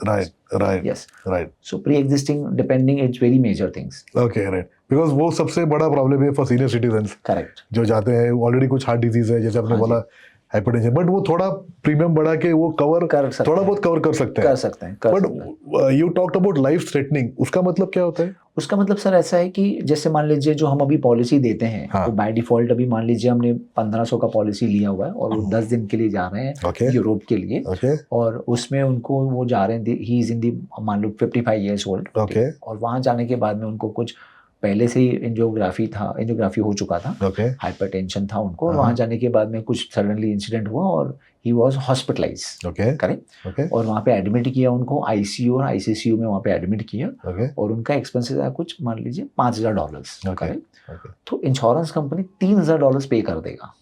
right yes right. So pre existing depending it's very major things. Okay right, because वो सबसे बड़ा प्रॉब्लम है फॉर सीनियर सिटीजन्स करेक्ट, जो जाते हैं ऑलरेडी कुछ हार्ट डिजीज है, जैसे आपने बोला हाइपरटेंशन, बट वो थोड़ा प्रीमियम बढ़ा के वो कवर कर सकते थोड़ा हैं, बहुत कवर कर सकते हैं। But you talked about life threatening, उसका मतलब क्या होता है? उसका मतलब सर ऐसा है कि जैसे मान लीजिए जो हम अभी पॉलिसी देते हैं हाँ। वो बाय डिफॉल्ट अभी मान लीजिए हमने 1500 का पॉलिसी लिया हुआ है और वो 10 दिन के लिए जा रहे हैं Okay. यूरोप के लिए, ओके और उसमें उनको वो जा रहे हैं, ही इज इन दी मान लो 55 ईयर्स ओल्ड, ओके और वहाँ जाने के बाद में उनको कुछ पहले से ही एंजियोग्राफी हो चुका था, ओके हाइपरटेंशन था उनको, और हाँ। वहाँ जाने के बाद में कुछ सडनली इंसिडेंट हुआ और he was hospitalised. Okay correct, okay और वहाँ पे एडमिट किया उनको, आईसीयू और आईसीसीयू में वहाँ पे एडमिट किया, ओके और उनका एक्सपेंसेस आया कुछ मान लीजिए $5,000। Okay. करेक्ट, ओके तो इंश्योरेंस कंपनी $3,000 पे कर देगा,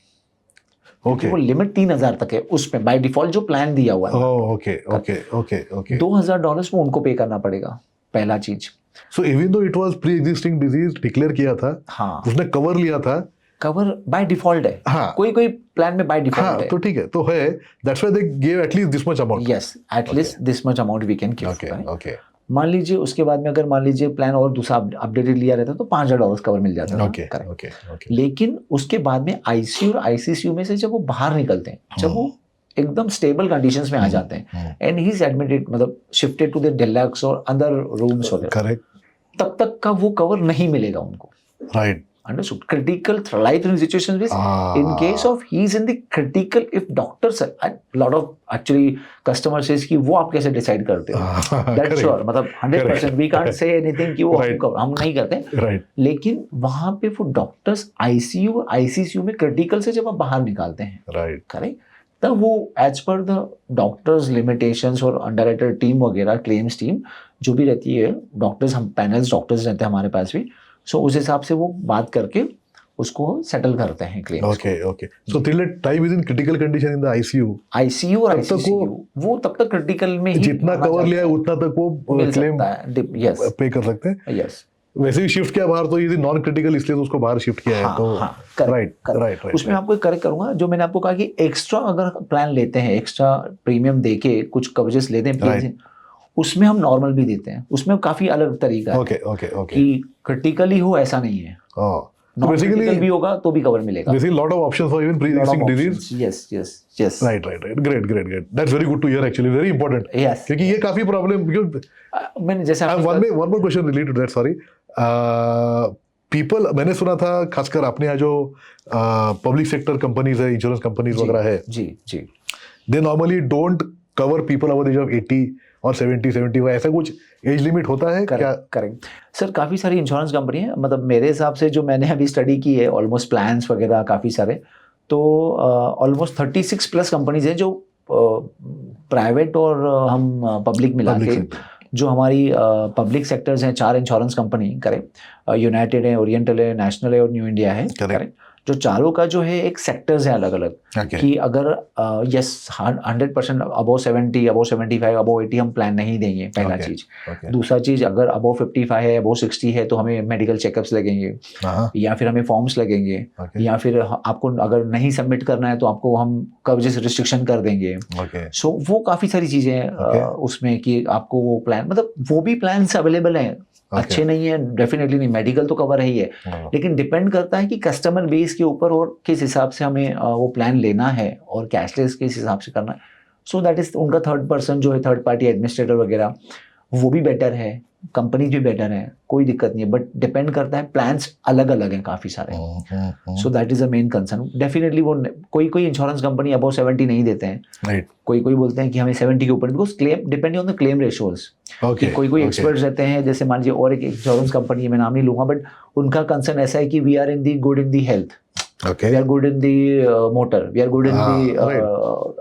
क्योंकि ओके वो लिमिट 3,000 तक है उसमें बाय डिफॉल्ट जो प्लान दिया हुआ है। ओके ओके ओके ओके $2,000 वो उनको पे करना पड़ेगा, पहला चीज। So even though it was pre existing disease declare किया था, हाँ, उसने कवर लिया था, कवर बाय डिफॉल्ट है। हाँ। कोई कोई प्लान में बाय डिफॉल्ट हाँ है। तो ठीक है, तो है, that's why they give at least this much amount. Yes, at least this much amount we can give. Okay okay मान लीजिए उसके बाद में अगर मान लीजिए प्लान और दूसरा अपडेटेड लिया रहता तो $5,000 कवर मिल जाता था। Okay Correct. ओके ओके लेकिन उसके बाद में आईसीयू और आईसीसीयू में से जब वो बाहर निकलते हैं, जब वो एकदम स्टेबल कंडीशंस में आ जाते हैं एंड ही इज एडमिटेड, मतलब शिफ्टेड टू द डिलक्स और अदर रूम्स वगैरह, करेक्ट तब तक का वो कवर नहीं मिलेगा उनको। Right Understood? Critical life situations with, in case of he is in the critical, if doctors, a lot of actually customer says कि वो आप कैसे decide करते हो? That's sure, मतलब 100% we can't say anything कि वो हम नहीं करते, राइट लेकिन वहाँ पे वो डॉक्टर्स आईसीयू और आईसीसीयू में क्रिटिकल से जब आप बाहर निकालते हैं, राइट करेक्ट, तब वो as per the doctors limitations और अंडरराइटर टीम वगैरह, क्लेम्स टीम जो भी रहती है, डॉक्टर्स, हम पैनल्स डॉक्टर्स रहते हैं हमारे पास भी, सो उस हिसाब से वो बात करके उसको सेटल करते हैं claims. Okay okay so till the time is in critical condition in the ICU और तब तक आईसीसीयू वो तब तक क्रिटिकल में ही जितना कवर लिया है उतना तक वो मिल क्लेम सकता है। यस पे कर सकते हैं। यस, वैसे भी शिफ्ट किया बाहर, तो ये नॉन क्रिटिकल इसलिए तो उसको बाहर शिफ्ट किया है। हाँ, तो हाँ, correct, right correct. Right right उसमें आपको करेक्ट करूंगा, जो मैंने आपको कहा कि एक्स्ट्रा अगर प्लान लेते हैं, एक्स्ट्रा प्रीमियम देके कुछ कवरेजेस लेते हैं, Right. उसमें हम नॉर्मल भी देते हैं, उसमें काफी अलग तरीका है ओके ओके ओके कि क्रिटिकली हो ऐसा नहीं है, तो नॉन बेसिकली क्रिटिकल भी होगा तो भी कवर मिलेगा। Basically lot of options for even pre existing disease. Yes yes yes, right right right, great great great, that's very good to hear, actually very important, yes. क्योंकि ये काफी problem, मैंने जैसे one more question related to that, sorry, people, मैंने सुना था खासकर अपने यहाँ जो पब्लिक सेक्टर कंपनीज है, इंश्योरेंस कंपनीज वगैरह है, जी जी, they normally don't cover people over the as of 80 और 70 75, ऐसा कुछ एज लिमिट होता है क्या? करेक्ट सर, काफ़ी सारी इंश्योरेंस कंपनी है, मतलब मेरे हिसाब से जो मैंने अभी स्टडी की है, ऑलमोस्ट प्लान्स वगैरह काफ़ी सारे, तो ऑलमोस्ट 36 प्लस कंपनीज हैं जो प्राइवेट और हम पब्लिक मिला Public के sector. जो हमारी पब्लिक सेक्टर्स हैं 4 इंश्योरेंस कंपनी करेक्ट, यूनाइटेड है, ओरिएंटल है, नेशनल है और न्यू इंडिया है करेक्ट। जो चारों का जो है एक सेक्टर्स है अलग अलग Okay. कि अगर यस 100% अबव 70 अबव 75 अबव 80 हम प्लान नहीं देंगे, पहला Okay. चीज। Okay. दूसरा चीज अगर अबव 55 है अबव 60 है तो हमें मेडिकल चेकअप्स लगेंगे हाँ, या फिर हमें फॉर्म्स लगेंगे Okay. या फिर आपको अगर नहीं सबमिट करना है तो आपको हम कवरेज रिस्ट्रिक्शन कर देंगे। Okay. सो वो काफ़ी सारी चीज़ें हैं Okay. उसमें कि आपको वो प्लान मतलब वो भी प्लान्स अवेलेबल हैं, अच्छे नहीं है डेफिनेटली नहीं, मेडिकल तो कवर है ही है, हाँ. लेकिन डिपेंड करता है कि कस्टमर बेस के ऊपर और किस हिसाब से हमें वो प्लान लेना है और कैशलेस किस हिसाब से करना है। सो दैट इज उनका थर्ड पर्सन जो है थर्ड पार्टी एडमिनिस्ट्रेटर वगैरह वो भी बेटर है, कंपनीज भी बेटर है, कोई दिक्कत नहीं है, बट डिपेंड करता है, प्लान्स अलग अलग हैं काफ़ी सारे। सो that is a main concern. Definitely वो कोई इंश्योरेंस कंपनी अबव 70 नहीं देते हैं, Right. कोई बोलते हैं कि हमें 70 के ऊपर, because claim depending on the claim ratios. Okay. कोई Okay. एक्सपर्ट्स रहते हैं, जैसे मान लीजिए और एक इंश्योरेंस कंपनी है, मैं नाम नहीं लूंगा, बट उनका कंसर्न ऐसा है कि we are in the good in the health, Okay. we are good in the motor, we are good in the right.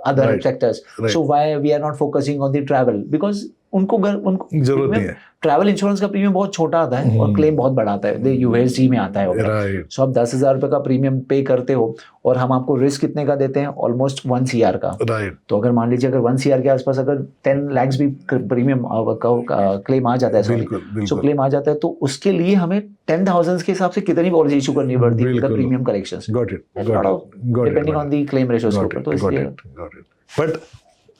other Right. sectors, Right. so why we are not focusing on the travel, because उनको जरूरत नहीं है। Travel insurance का premium बहुत छोटा आता है और क्लेम बहुत बड़ा आता है, यूएसजी में आता है। Right. सो आप 10,000 रुपये का प्रीमियम पे करते हो और हम आपको रिस्क कितने का देते हैं, ऑलमोस्ट 1 CR का। Right. तो अगर मान लीजिए अगर 1 CR के आसपास अगर 10 लाख भी प्रीमियम क्लेम आ जाता है, बिल्कुल, सॉरी बिल्कुल। सो क्लेम आ जाता है, तो उसके लिए हमें 10,000 के हिसाब से कितनी पॉलिसी इशू करनी पड़ती है, बिल्कुल। Premium corrections Got it. Got it. Got it. Depending on the claim ratios के ऊपर। तो इसलिए बट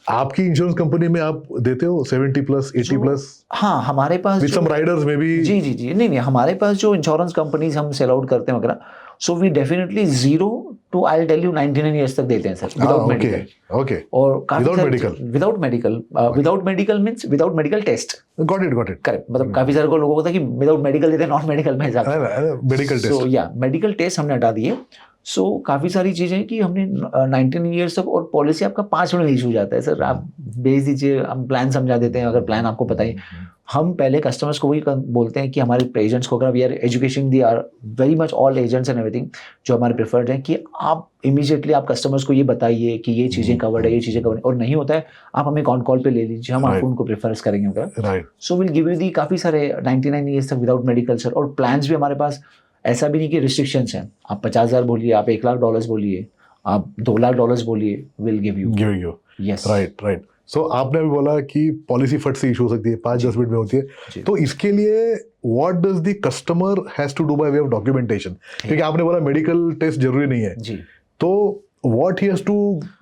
आपकी इंश्योरेंस कंपनी में आप देते हो 70 प्लस 80 प्लस हाँ हमारे पास विद सम राइडर्स में भी? जी नहीं हमारे पास जो इंश्योरेंस कंपनीज हम सेल आउट करते हैं वगैरह, so we definitely 0 to I tell you 99 years तक देते हैं सर, विदाउट मेडिकल। ओके। और Without medical? Without medical means without medical test. Got it. Correct, मतलब काफी सारे लोगों को होता है कि विदाउट मेडिकल देते हैं, नॉन मेडिकल में जाते मेडिकल सो टेस्ट। या मेडिकल टेस्ट हमने हटा दिए। सो काफ़ी सारी चीज़ें कि हमने 19 ईयर्स तक, और पॉलिसी आपका 5 मिनट में इशू हो जाता है सर, आप भेज दीजिए, हम प्लान समझा देते हैं। अगर प्लान आपको पता ही, हम पहले कस्टमर्स को वही बोलते हैं कि हमारे एजेंट्स को, अगर we are education the are very much all agents and everything जो हमारे प्रेफर्ड हैं, कि आप इमीडिएटली आप कस्टमर्स को ये बताइए कि ये चीज़ें कवर्ड है, ये चीज़ें कवर्ड है, और नहीं होता है आप हमें कॉल पे ले लीजिए, हम आपको उनको प्रेफर करेंगे। Right. So will give you the काफ़ी सारे 99 ईयर्स तक विदाउट मेडिकल सर। और प्लान्स भी हमारे पास ऐसा भी नहीं कि रिस्ट्रिक्शंस हैं, आप 50,000 बोलिए, आप $1,00,000 बोलिए, आप $2,00,000 बोलिए, will give you. Yes right. So आपने अभी बोला कि पॉलिसी फट से इशू हो सकती है, 5-10 मिनट में होती है, तो इसके लिए what does the customer has to do by way of documentation? क्योंकि आपने बोला मेडिकल टेस्ट जरूरी नहीं है जी, तो what he has to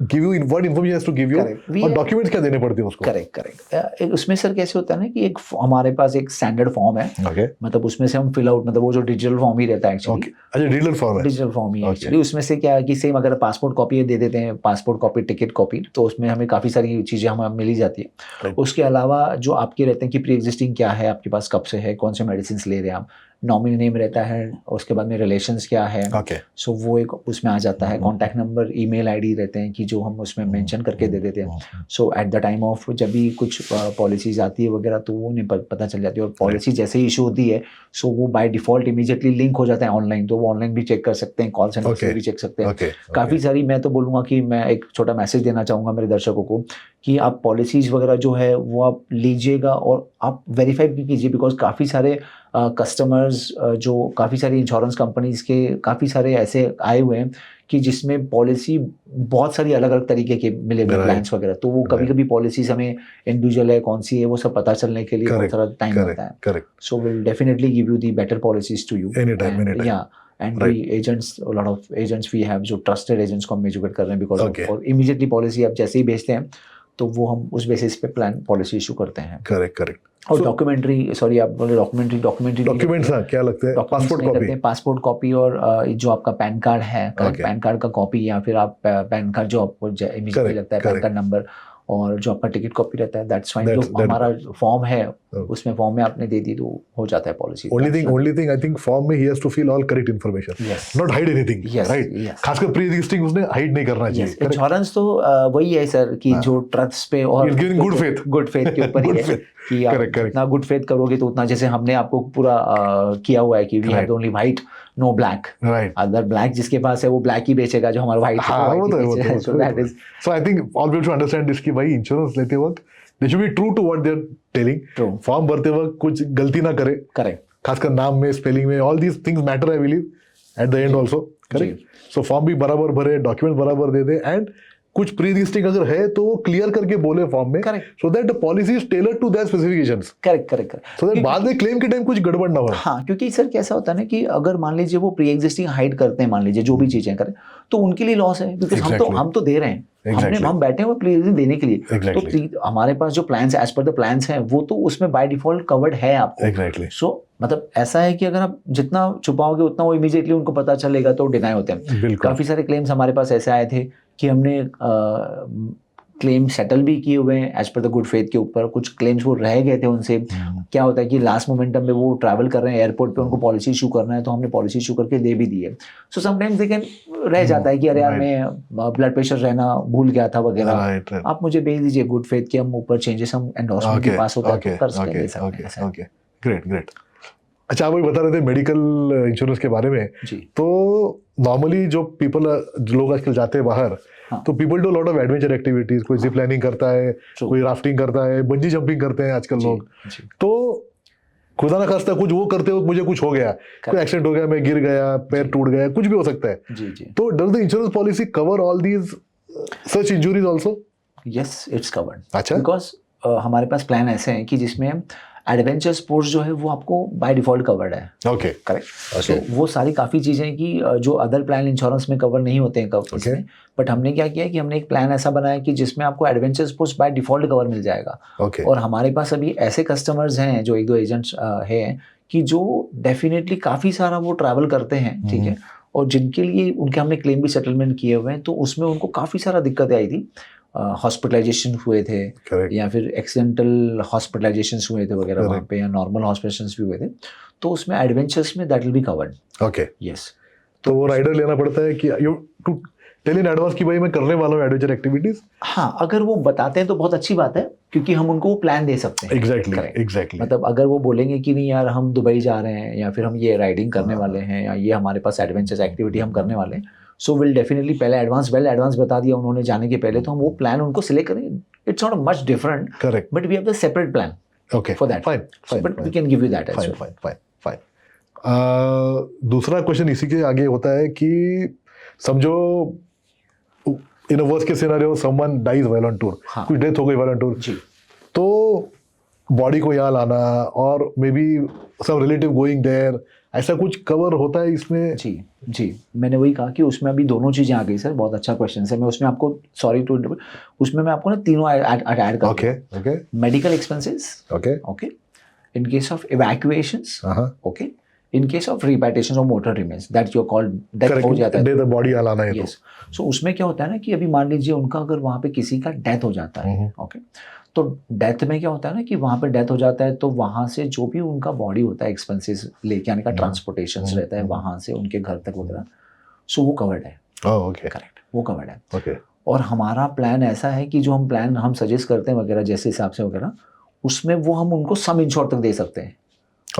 give you, what information he has to give you, Correct. और डॉक्यूमेंट्स क्या देने पड़ते हैं उसको? करेक्ट। उसमें सर कैसे होता है ना कि एक हमारे पास एक स्टैंडर्ड फॉर्म है, ओके। मतलब उसमें से हम फिल आउट, मतलब वो जो डिजिटल फॉर्म ही रहता है एक्चुअली। अच्छा, डिजिटल फॉर्म है। डिजिटल फॉर्म ही Okay. एक्चुअली। उसमें से क्या है कि सेम अगर पासपोर्ट कॉपी दे देते हैं, पासपोर्ट कॉपी, टिकट कॉपी, तो उसमें हमें काफ़ी सारी चीज़ें हमें मिल ही जाती है। Right. उसके अलावा जो आपके रहते हैं कि प्री एग्जिस्टिंग क्या है आपके पास, कब से है, कौन से मेडिसिन ले रहे हैं आप, नॉमिनी नेम रहता है, उसके बाद में रिलेशंस क्या है, ओके। सो वो एक उसमें आ जाता है, कॉन्टैक्ट नंबर, ईमेल आईडी रहते हैं कि जो हम उसमें मेंशन करके दे देते हैं। सो एट द टाइम ऑफ जब भी कुछ पॉलिसीज आती है वगैरह, तो वो नहीं पता चल जाती है। और पॉलिसी जैसे ही इशू होती है, सो वो बाय डिफॉल्ट इमीडिएटली लिंक हो जाता है ऑनलाइन, तो वो ऑनलाइन भी चेक कर सकते हैं, कॉल सेंटर से भी चेक सकते हैं। काफ़ी सारी, मैं तो बोलूँगा कि मैं एक छोटा मैसेज देना चाहूँगा मेरे दर्शकों को कि आप पॉलिसीज़ वगैरह जो है वो आप लीजिएगा और आप वेरीफाई भी कीजिए, बिकॉज काफ़ी सारे कस्टमर्स जो काफ़ी सारी इंश्योरेंस कंपनीज़ के काफ़ी सारे ऐसे आए हुए हैं कि जिसमें पॉलिसी बहुत सारी अलग अलग तरीके के मिले हुए प्लान्स वगैरह, तो वो कभी कभी पॉलिसीज हमें इंडिविजुअल है कौन सी है वो सब पता चलने के लिए बहुत सारा टाइम लगता है। Correct. So will definitely give you the better policies to you Anytime. या and we agents, lot of agents we have जो ट्रस्टेड एजेंट्स को हम एजुकेट कर रहे हैं, बिकॉज और इमीडिएटली पॉलिसी आप जैसे ही भेजते हैं तो वो हम उस बेसिस पे प्लान पॉलिसी इशू करते हैं। करेक्ट। और डॉक्यूमेंट्री, सॉरी आप बोले डॉक्यूमेंट्री डॉक्यूमेंट्स क्या लगते हैं? पासपोर्ट कॉपी और जो आपका पैन कार्ड है, पैन कार्ड का कॉपी, या फिर आप पैन कार्ड जो आपको इमीडिएटली लगता है, पैन कार्ड नंबर, और जो आपका टिकट कॉपी रहता है, दैट्स फाइन। जो हमारा फॉर्म है उसमें फॉर्म में आपने दे दी तो हो जाता है policy. Only thing I think form में ही has to fill all correct information, not hide anything, right? खासकर प्री एग्जिस्टिंग उसने हाइड नहीं करना चाहिए। इंश्योरेंस तो वही है सर कि जो ट्रस्ट पे और गुड फेथ के ऊपर ही है कि आप इतना गुड फेथ करोगे तो उतना, जैसे हमने आपको पूरा किया हुआ है कि we had only white no black, right. अगर ब्लैक जिसके पास है वो ब्लैक ही बेचेगा, जो हमारा व्हाइट हाँ, वो तो है। So that is so I think all people should understand this कि भाई इंश्योरेंस लेते वक्त they should be true to what they are telling. True, form भरते वक्त कुछ गलती ना करे, करेक्ट, खासकर नाम में, स्पेलिंग में, all these things matter I believe at the end also, correct. So form भी बराबर भरे, डॉक्यूमेंट बराबर दे दे, एंड कुछ प्री लिस्टिंग अगर है तो वो क्लियर करके बोले फॉर्म में, Correct. So that the policy is tailored to that specifications, correct, correct, so that बाद में क्लेम के टाइम कुछ गड़बड़ ना हो। हाँ, क्योंकि सर कैसा होता है ना कि अगर मान लीजिए वो प्री एग्जिस्टिंग हाइड करते हैं, मान लीजिए जो भी चीजें करें, तो उनके लिए लॉस है, बिकॉज हम तो दे रहे हैं, हम बैठे हुए प्री एग्जिस्टिंग देने के लिए। Exactly. तो हमारे पास जो plans as per the plans हैं वो तो उसमें बाय डिफॉल्ट कवर्ड है आपको। एग्जैक्टली। सो मतलब ऐसा है कि अगर आप जितना छुपाओगे उतना वो इमीडिएटली उनको पता चलेगा तो डिनाई होते हैं। बिल्कुल। काफी सारे क्लेम्स हमारे पास ऐसे आए थे कि हमने क्लेम सेटल भी किए हुए हैं as per the good faith के ऊपर, कुछ क्लेम्स वो रह गए थे उनसे। क्या होता है कि लास्ट मोमेंटम में वो ट्रैवल कर रहे हैं एयरपोर्ट पे, उनको पॉलिसी इशू करना है, तो हमने पॉलिसी इशू करके दे भी दी है। सो समटाइम्स दे कैन रह जाता है कि अरे यार मैं ब्लड प्रेशर रहना भूल गया था वगैरह, आप मुझे भेज दीजिए गुड फेथ के, हम ऊपर चेंजेस हम एंडोर्समेंट के पास होता है तो कर सकते हैं। Great great. अच्छा, आप बता रहे थे मेडिकल इंश्योरेंस के बारे में जी। तो नॉर्मली जो लोग आजकल जाते हैं बाहर, हाँ। तो people do lot of adventure activities, कोई जिप लाइनिंग करता है, कोई राफ्टिंग करता है, बंजी जंपिंग करते हैं आजकल लोग। तो खुदा ना खास्ता कुछ वो करते हो, मुझे कुछ हो गया, कोई एक्सीडेंट हो गया, मैं गिर गया, पैर टूट गया, कुछ भी हो सकता है। जी जी। तो does the insurance policy cover all these such injuries also? Yes, it's covered. अच्छा। बिकॉज हमारे पास प्लान ऐसे हैं कि जिसमें एडवेंचर स्पोर्ट्स जो है वो आपको बाय डिफॉल्ट कवर्ड है। Okay, correct. सो वो सारी काफ़ी चीज़ें कि जो अदर प्लान इंश्योरेंस में कवर नहीं होते हैं कवर, बट हमने क्या किया कि हमने एक प्लान ऐसा बनाया कि जिसमें आपको adventure sports by default cover मिल जाएगा। ओके। और हमारे पास अभी ऐसे कस्टमर्स हैं जो एक दो एजेंट्स हैं कि जो डेफिनेटली काफ़ी सारा वो ट्रैवल करते हैं, ठीक है, और जिनके लिए उनके हमने क्लेम भी सेटलमेंट किए हुए हैं, तो उसमें उनको काफ़ी सारा दिक्कतें आई थी। हॉस्पिटलाइजेशन हुए थे, या फिर एक्सीडेंटल हॉस्पिटलाइजेशन हुए थे वगैरह वहाँ पे, या नॉर्मल हॉस्पिटल्स भी हुए थे, तो उसमें एडवेंचर्स में that will be covered. Okay, yes. तो वो राइडर लेना पड़ता है कि you to tell in advance कि भाई मैं करने वाला हूँ एडवेंचर एक्टिविटीज। हाँ, अगर वो बताते हैं तो बहुत अच्छी बात है, क्योंकि हम उनको प्लान दे सकते हैं। एग्जैक्टली। मतलब अगर वो बोलेंगे कि नहीं यार हम दुबई जा रहे हैं, या फिर हम ये राइडिंग करने वाले हैं, या ये हमारे पास एडवेंचर एक्टिविटी हम करने वाले हैं, सो विल डेफिनेटली पहले एडवांस बता दिया उन्होंने जाने के पहले, तो हम वो प्लान उनको सिलेक्ट करेंगे। It's not much different, correct, but we have the separate plan okay for that. Fine, but we can give you that as well. Fine. दूसरा क्वेश्चन इसी के आगे होता है कि समझो in a worst case scenario someone dies while on tour, कुछ death हो गई व्हाइल ऑन टूर, तो बॉडी को यहाँ लाना और maybe some relative going there, ऐसा कुछ कवर होता है इसमें? जी जी, मैंने वही कहा कि उसमें अभी दोनों चीज़ें आ गई सर, बहुत अच्छा क्वेश्चन है। मैं उसमें आपको सॉरी टू उसमें मैं आपको ना तीनों ऐड करूँगा। Okay, medical expenses, okay, in case of evacuations, okay, in case of repatriation of mortal remains that you called death हो जाता है, बॉडी लाना है। यस। सो उसमें क्या होता है ना कि अभी मान लीजिए उनका अगर वहाँ पे किसी का डेथ हो जाता है, ओके, तो डेथ में क्या होता है ना कि वहाँ पे डेथ हो जाता है, तो वहाँ से जो भी उनका बॉडी होता है, एक्सपेंसेस लेके आने का, ट्रांसपोर्टेशन रहता है वहाँ से उनके घर तक वगैरह, सो वो कवर्ड है। ओके, करेक्ट, वो कवर्ड है। ओके। और हमारा प्लान ऐसा है कि जो हम प्लान हम सजेस्ट करते हैं वगैरह जैसे हिसाब से वगैरह, उसमें वो हम उनको सम इंश्योर तक दे सकते हैं।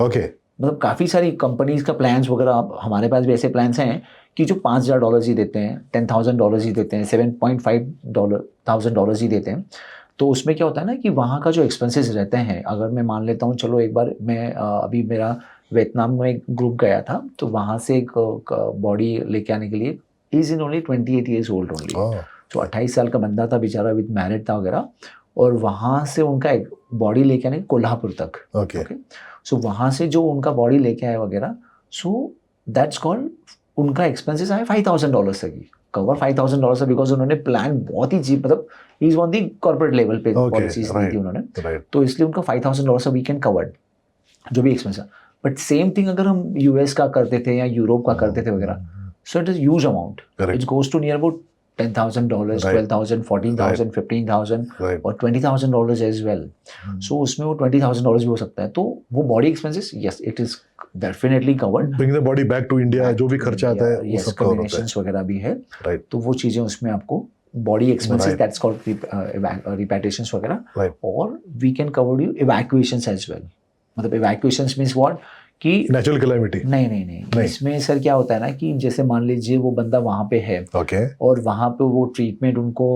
ओके, मतलब काफ़ी सारी कंपनीज का प्लान्स वगैरह, हमारे पास भी ऐसे प्लान्स हैं कि जो $5,000 ही देते हैं, $10,000 ही देते हैं, $7,500 ही देते हैं। तो उसमें क्या होता है ना कि वहाँ का जो एक्सपेंसेस रहते हैं, अगर मैं मान लेता हूँ, चलो एक बार मैं अभी मेरा वियतनाम में एक ग्रुप गया था, तो वहाँ से एक बॉडी लेके आने के लिए is in only 28 years old only, तो 28 साल का बंदा था बेचारा, विद मैरिड था वगैरह, और वहाँ से उनका एक बॉडी लेके आने कोल्हापुर तक। ओके, सो वहाँ से जो उनका बॉडी लेके आया वगैरह, सो दैट्स कॉल्ड, उनका एक्सपेंसेस आए $5,000 तक ही, कवर $5,000 बिकॉज उन्होंने प्लान बहुत ही चीप, मतलब is on the corporate level पे पॉलिसीज दी थी उन्होंने, तो इसलिए उनका $5,000 वी कैन कवर्ड जो भी एक्सपेंस है। बट सेम थिंग अगर हम यूएस का करते थे या यूरोप का करते थे वगैरह, so it is huge amount, it goes to near about $10,000, $12,000, $14,000, $15,000 और $20,000 एज वेल। सो उसमें वो $20,000 भी हो सकता है, तो वो body expenses, yes, it is definitely covered. Bring the body back to India, जो भी खर्चा आता है वो सब कवर होता है, कॉम्बिनेशंस वगैरह भी है, राइट। तो वो चीज़ें उसमें आपको body expenses, that's called repatriations वगैरह, और we can cover you evacuations as well. मतलब इवैक्यूएशंस मीन्स व्हाट, कि नेचुरल क्लैमिटी? नहीं, इसमें सर क्या होता है ना कि जैसे मान लीजिए वो बंदा वहाँ पे है ओके और वहाँ पे वो ट्रीटमेंट उनको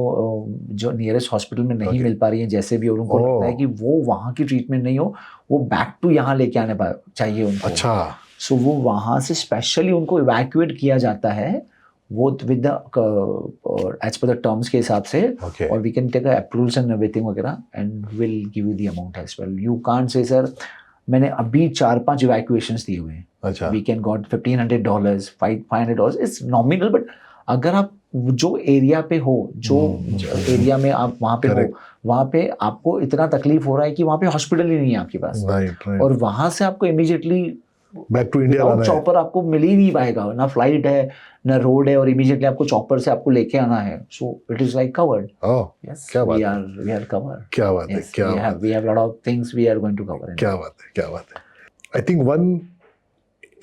जो नियरेस्ट हॉस्पिटल में नहीं मिल पा रही है जैसे भी, और उनको लगता है कि वो वहाँ की ट्रीटमेंट नहीं हो, वो बैक टू यहाँ लेके आने चाहिए उनको। अच्छा सो वो वहाँ से स्पेशली उनको इवैक्यूएट किया जाता है वो with the as per the terms के हिसाब से, Okay. और we can take approvals and everything वगैरह and will give you the amount as well. You can't say sir मैंने अभी 4-5 इवैक्यूएशंस दिए हुए हैं, अच्छा we can got $1,500, $500 it's nominal, but अगर आप जो एरिया पे हो, जो एरिया में आप वहाँ पे हो, वहाँ पे आपको इतना तकलीफ हो रहा है कि वहाँ पे हॉस्पिटल ही नहीं है आपके पास, राइट राइट और वहाँ से आपको इमीडिएटली बैक टू इंडिया लाना है। चॉपर आपको मिल ही नहीं पाएगा, ना फ्लाइट है ना रोड है, और इमीडिएटली आपको चॉपर से आपको लेके आना है। सो it is like covered. Oh yes, क्या बात वी आर कवर्ड। क्या बात है, क्या बात है, we have lot of things we are going to cover. क्या बात है, क्या बात है। आई थिंक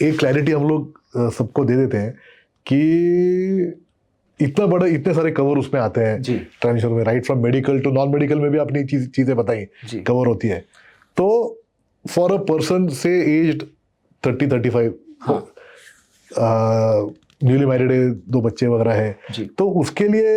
एक क्लैरिटी हम लोग सबको दे देते हैं कि इतना बड़ा, इतने सारे कवर उसमें आते हैं जी ट्रांसफर में, right from medical to non medical में भी आपने चीजें बताई जी कवर होती है। तो फॉर अ पर्सन से एज्ड 30-35, हाँ न्यूली मैरिड है, 2 बच्चे वगैरह है, जी तो उसके लिए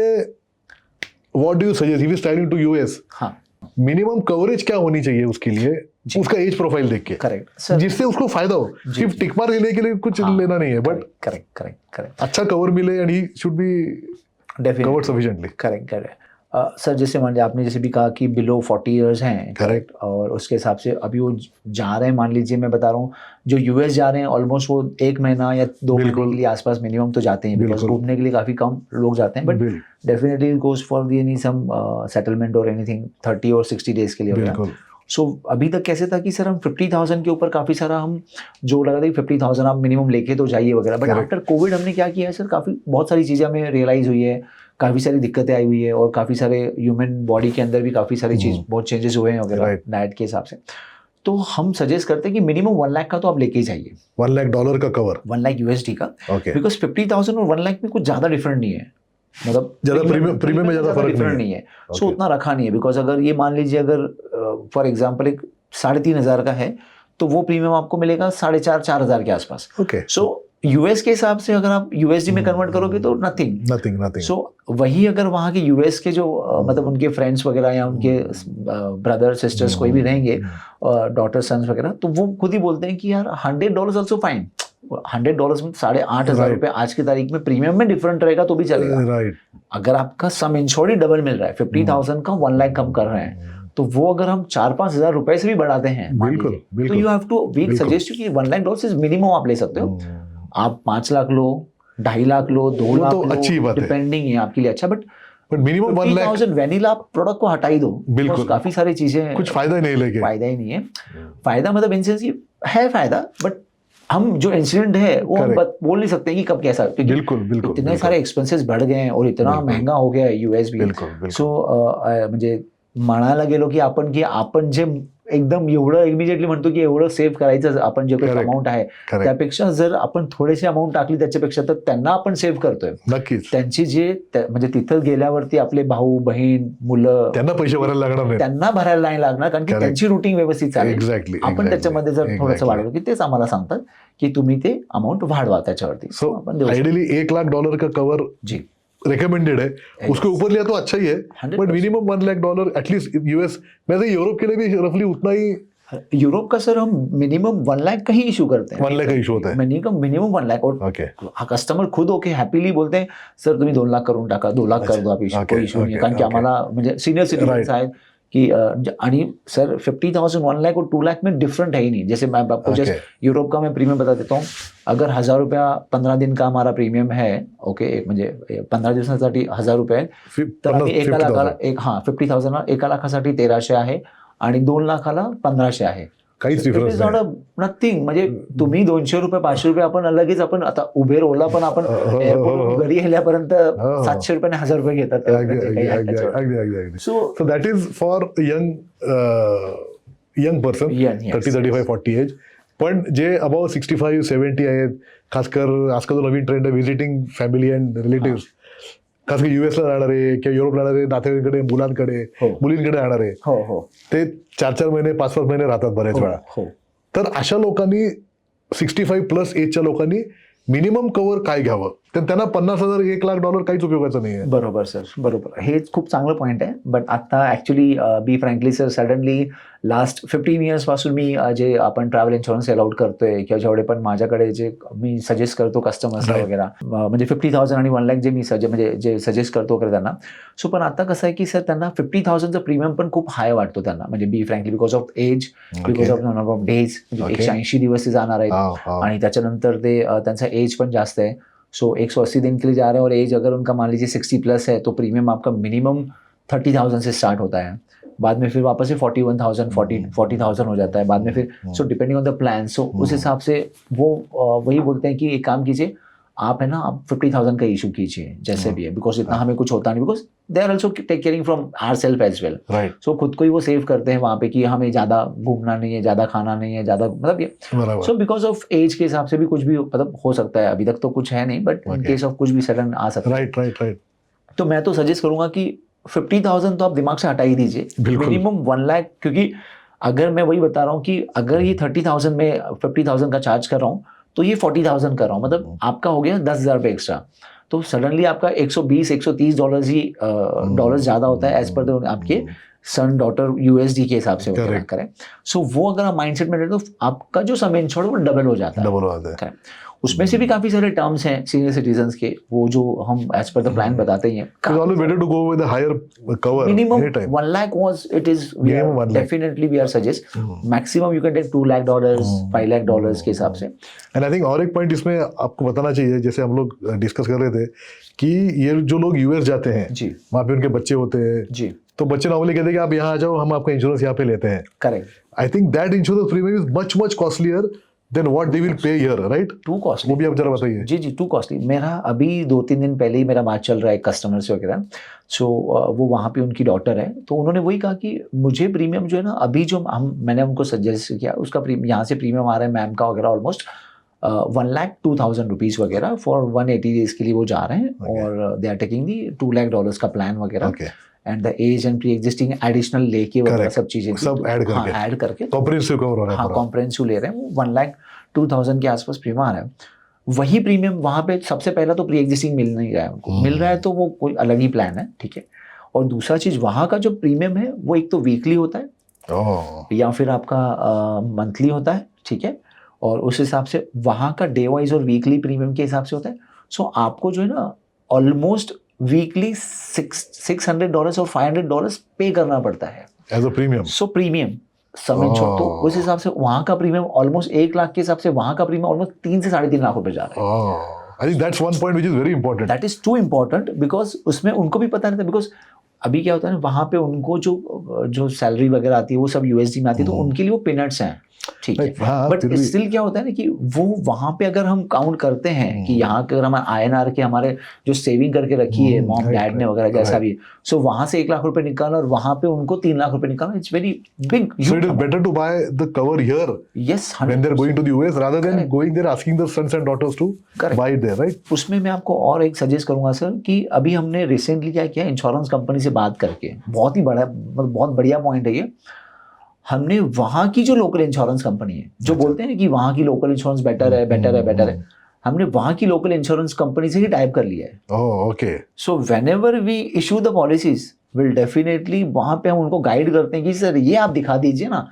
what do you suggest? He is travelling to US, हाँ मिनिमम कवरेज क्या होनी चाहिए उसके लिए, जी। उसका एज प्रोफाइल देख के, करेक्ट सर, जिससे उसको फायदा हो। जी, सिर्फ टिक मार लेने के लिए कुछ हाँ, लेना नहीं है, बट करेक्ट अच्छा कवर मिले and he should be definitely covered sufficiently. Correct. Sir जैसे मान लीजिए आपने जैसे भी कहा कि बिलो 40 इयर्स हैं, करेक्ट, और उसके हिसाब से अभी वो जा रहे हैं, मान लीजिए मैं बता रहा हूँ जो यूएस जा रहे हैं ऑलमोस्ट वो 1 महीना या 2 महीने बिल्कुल। के लिए आसपास मिनिमम तो जाते हैं, बिकॉज बिल्कुल। घूमने के लिए काफ़ी कम लोग जाते हैं, बट बिल्कुल definitely goes for the any sum settlement और एनीथिंग 30 और 60 डेज के लिए वगैरह। बिल्कुल सो अभी तक कैसे था कि सर हम 50,000 के ऊपर काफ़ी सारा हम जो लगा था कि 50,000 आप मिनिमम लेके तो जाइए वगैरह, बट Correct. आफ्टर कोविड हमने क्या किया है सर, काफ़ी बहुत सारी चीज़ें हमें रियलाइज़ हुई है, काफ़ी सारी दिक्कतें आई हुई है, और काफ़ी सारे ह्यूमन बॉडी के अंदर भी काफ़ी सारी चीज़ बहुत चेंजेस हुए हैं वगैरह Right. डाइट के हिसाब से। तो हम सजेस्ट करते हैं कि मिनिमम 1 लाख का तो आप लेके ही जाइए, $1 लाख का कवर। 1 लाख USD का, ओके, बिकॉज 50,000 और 1 लाख में कुछ ज़्यादा डिफरेंट नहीं है, मतलब ज्यादा प्रीमियम में ज्यादा फर्क डिफरेंट नहीं नहीं है। सो उतना रखा नहीं है, बिकॉज अगर ये मान लीजिए अगर फॉर एग्जाम्पल एक 3,500 का है तो वो प्रीमियम आपको मिलेगा 4,500 के आसपास। ओके, सो यूएस के हिसाब से अगर आप यूएसडी में कन्वर्ट करोगे तो नथिंग। नथिंग। सो वही अगर वहाँ के यूएस के जो मतलब उनके फ्रेंड्स वगैरह या उनके ब्रदर सिस्टर्स कोई भी रहेंगे, डॉटर सन्स वगैरह, तो वो खुद ही बोलते हैं कि यार $100 ऑल्सो फाइन। $100 में 8,500 रुपये आज की तारीख में प्रीमियम में डिफरेंट रहेगा तो भी चलेगा। राइट, अगर आपका सम इंश्योर्ड ही डबल मिल रहा है, 50,000 का 1 लाख कम कर रहे हैं, तो वो अगर हम 4-5 हजार रुपए से भी बढ़ाते हैं बिल्कुल तो बिल्कुल। You have to, we suggest you कि $1 लाख मिनिमम आप ले सकते हो। आप 5 लाख लो, 2.5 लाख लो, 2 लाख तो लो, अच्छी बात है, डिपेंडिंग है आपके लिए अच्छा, but minimum 1 lakh 50,000 vanilla product को हटा ही दो, बिल्कुल। काफी सारी चीजें कुछ फायदा ही नहीं लेके। फायदा ही नहीं है। फायदा मतलब इन सेंस है फायदा, बट हम जो इंसिडेंट है वो हम बोल नहीं सकते कि कब कैसा, क्योंकि बिल्कुल इतने सारे एक्सपेंसेस बढ़ गए हैं और इतना महंगा हो गया है यूएस भी। सो म्हणजे म्हणायला गेलो की आपण जे एकदम एवढं इमिजिएटली म्हणतो की एवढं सेव्ह करायचं आपण जे काही अमाऊंट आहे त्यापेक्षा जर आपण थोडेसे अमाऊंट टाकली त्याच्यापेक्षा, तर त्यांना आपण सेव्ह करतोय नक्कीच। त्यांची जे म्हणजे तिथं गेल्यावरती आपले भाऊ बहीण मुलं त्यांना पैसे भरायला लागणार नाही, त्यांना भरायला नाही लागणार, कारण की त्यांची रुटीन व्यवस्थित चालेल। एक्झॅक्टली, आपण त्याच्यामध्ये जर थोडंसं वाढवलं की तेच आम्हाला सांगतात की तुम्ही ते अमाऊंट वाढवा त्याच्यावरती। सो आइडियली $1 लाख का कवर जी रिकमेंडेड है, उसके ऊपर लिया तो अच्छा ही है, but minimum $1 lakh at least US में से यूरोप के लिए भी रफली उतना ही। यूरोप का सर हम मिनिमम 1 लाख का ही इशू करते हैं, 1 लाख का इशू होता है, मिनिमम 1 लाख। और कस्टमर खुद होके हॅपीली बोलते हैं सर तुम्ही 2 लाख करून टाका, 2 लाख कर दो आप, कोई इशू नाही, कारण की आम्हाला म्हणजे सिनियर सिटीजन्स आहेत कि आणि सर 50,000 1 लाख और 2 लाख में डिफरेंट है ही नहीं। जैसे मैं आपको जस्ट यूरोप का मैं प्रीमियम बता देता हूँ, अगर 1,000 रुपया 15 दिन का हमारा प्रीमियम है, ओके, म्हणजे 15 दिवसांसाठी 1,000 रुपये, तर आम्ही 1 लाखाला 50,000 1 लाखासाठी 1,300 आहे आणि 2 लाखाला 1,500 आहे। काहीच डिफरन्स नाही, नथिंग। म्हणजे तुम्ही 200 रुपये 500 रुपये आपण लगेच आपण आता उबेर ओला पण आपण घरी गेल्यापर्यंत 700 रुपये 1,000 रुपये घेतात। So that is for young person 30-35 40 age. पण जे अबाव 65-70 आहेत, खासकर आजकाल जो नवीन ट्रेंड आहे व्हिजिटिंग फॅमिली अँड रिलेटिव्ह, खास युएसला जाणारे किंवा युरोपला जाणारे नातेवाईकडे, मुलांकडे, मुलींकडे जाणारे, ते 4-4 महिने 5-5 महिने राहतात बऱ्याच वेळा। तर अशा लोकांनी 65 प्लस एजच्या लोकांनी मिनिमम कव्हर काय घ्यावं, तर त्यांना $50,000 $1,00,000 काहीच उपयोगाचं नाही आहे. बरोबर सर, बरोबर. हे खूप चांगलं पॉईंट आहे. बट आता actually be frankly sir, suddenly last 15 इयर्सपासून मी जे आपण ट्रॅव्हल इन्शुरन्स अलाउड करतोय किंवा जेवढे पण माझ्याकडे जे मी सजेस्ट करतो कस्टमर्सला Right. वगैरे, म्हणजे 50,000 आणि 1 लाख जे मी म्हणजे जे सजेस्ट करतो वगैरे त्यांना. सो पण आता कसं आहे की सर त्यांना 50,000चा प्रीमियम पण खूप हाय वाटतो त्यांना, म्हणजे be frankly because of age, because of number of days, म्हणजे 180 दिवस ते जाणार आहेत आणि त्याच्यानंतर ते त्यांचा एज पण जास्त है. सो 180 दिन के लिए जा रहे हैं और एज अगर उनका मान लीजिए 60 प्लस है तो प्रीमियम आपका मिनिमम 30,000 से स्टार्ट होता है, बाद में फिर वापस से 41,000 40,000 हो जाता है बाद में फिर. So depending on the plan, so उस हिसाब से वो वही बोलते हैं कि एक काम कीजिए आप, है ना, आप 50,000 का इशू कीजिए जैसे भी है, बिकॉज इतना हमें कुछ होता नहीं, because they are also take caring from our self as well. Right. So खुद को ही वो सेव करते हैं वहाँ पे कि हमें ज़्यादा घूमना नहीं है, ज़्यादा खाना नहीं है, ज़्यादा मतलब ये. सो बिकॉज ऑफ एज के हिसाब से भी कुछ भी मतलब हो सकता है. अभी तक तो कुछ है नहीं, बट इन केस ऑफ कुछ भी सडन आ सकता है. Right right right. तो मैं तो सजेस्ट करूंगा कि 50,000 तो आप दिमाग से हटा ही दीजिए, मिनिमम 1 लाख. क्योंकि अगर मैं वही बता रहा हूँ कि अगर ये 30,000 में 50,000 का चार्ज कर रहा हूँ तो ये 40,000 कर रहा हूँ, मतलब आपका हो गया 10,000 रुपये एक्स्ट्रा. तो सडनली आपका $120-130 ही डॉलर्स ज़्यादा होता है एज पर आपके सन डॉटर USD के हिसाब से करें. सो वो अगर आप माइंडसेट में रहते तो आपका जो सम इंश्योर्ड वो डबल हो जाता है. उसमें से भी काफी सारे टर्म्स हैं सीनियर सिटीजन्स के, वो जो हम एज पर द प्लान बताते ही हैं. It's always better to go with a higher cover. Minimum anytime. 1 lakh was it is Minimum 1 lakh. definitely we are suggest. Maximum you can take $2 lakh, $5 lakh के हिसाब से. And I think और एक point इसमें आपको बताना चाहिए, जैसे हम लोग डिस्कस कर रहे थे कि ये जो लोग यूएस जाते हैं जी वहाँ पे उनके बच्चे होते हैं जी, तो बच्चे नॉर्मली कहते हैं कि आप यहाँ आ जाओ, हम आपका इंश्योरेंस यहाँ पे लेते हैं. Correct. I think that insurance premium is much much costlier then what they will pay here, right? To costly. वो भी आप जरा बताइए. जी जी, टू कॉस्टली. मेरा अभी 2-3 दिन पहले ही मेरा बात चल रहा है कस्टमर से वगैरह. सो वो वहाँ पे उनकी डॉटर है, तो उन्होंने वही कहा कि मुझे प्रीमियम जो है ना, अभी जो मैंने उनको सजेस्ट किया उसका यहाँ से प्रीमियम आ रहा है मैम का वगैरह ऑलमोस्ट 1,02,000 रुपीज़ वगैरह फॉर 180 डेज के लिए वो जा रहे हैं. और they are taking the $2 lakh का प्लान वगैरह. And the age and pre existing additional लेके वगैरह सब चीजें सब ऐड करके कॉम्प्रिहेंसिव कवर हो रहा है. हाँ, कॉम्प्रिहेंसिव ले रहे हैं. 1,02,000 के आसपास प्रीमियम आ रहा है. वही प्रीमियम वहाँ पे सबसे पहला तो प्री एग्जिस्टिंग मिल नहीं रहा है उनको, मिल रहा है तो वो कोई अलग ही प्लान है, ठीक है. और दूसरा चीज वहाँ का जो प्रीमियम है वो एक तो वीकली होता है या फिर आपका मंथली होता है, ठीक है. और उस हिसाब से वहाँ का डे वाइज और वीकली प्रीमियम के हिसाब से होता है. सो आपको जो है ना ऑलमोस्ट वीकली $600 और $500 पे करना पड़ता है as a premium. So premium sum insured, तो उस हिसाब से वहाँ का प्रीमियम ऑलमोस्ट 1 लाख के हिसाब से वहाँ का प्रीमियम ऑलमोस्ट 3 से 3.5 लाख रुपए जा रहा है. I think that's one point which is very important. That is too important because उसमें उनको भी पता रहता है. बिकॉज अभी क्या होता है ना, वहाँ पे उनको जो सैलरी वगैरह आती है वो सब USD में आती है, तो उनके लिए वो पीनट्स हैं, ठीक है. बट स्टिल क्या होता है ना कि वो वहाँ पे अगर हम काउंट करते हैं कि यहाँ के अगर हम INR के हमारे जो सेविंग करके रखी है मॉम डैड ने वगैरह जैसा भी, सो वहाँ से 1 लाख रुपए निकालना और वहाँ पे उनको 3 लाख रुपए निकालना, it's very big. So it is better to buy the cover here yes, when they're going to the US rather than going there asking the sons and daughters to buy it there, right? उसमें मैं आपको और एक suggest करूंगा sir कि अभी हमने recently क्या किया, इंश्योरेंस कंपनी से बात करके, बहुत ही बड़ा मतलब बहुत बढ़िया पॉइंट है ये. हमने वहाँ की जो लोकल इंश्योरेंस कंपनी है, जो बोलते हैं कि वहाँ की लोकल इंश्योरेंस बेटर है, हमने वहाँ की लोकल इंश्योरेंस कंपनी से ही टाइप कर लिया है. Oh okay. So whenever we issue the policies will definitely वहाँ पे हम उनको गाइड करते हैं कि सर ये आप दिखा दीजिए ना,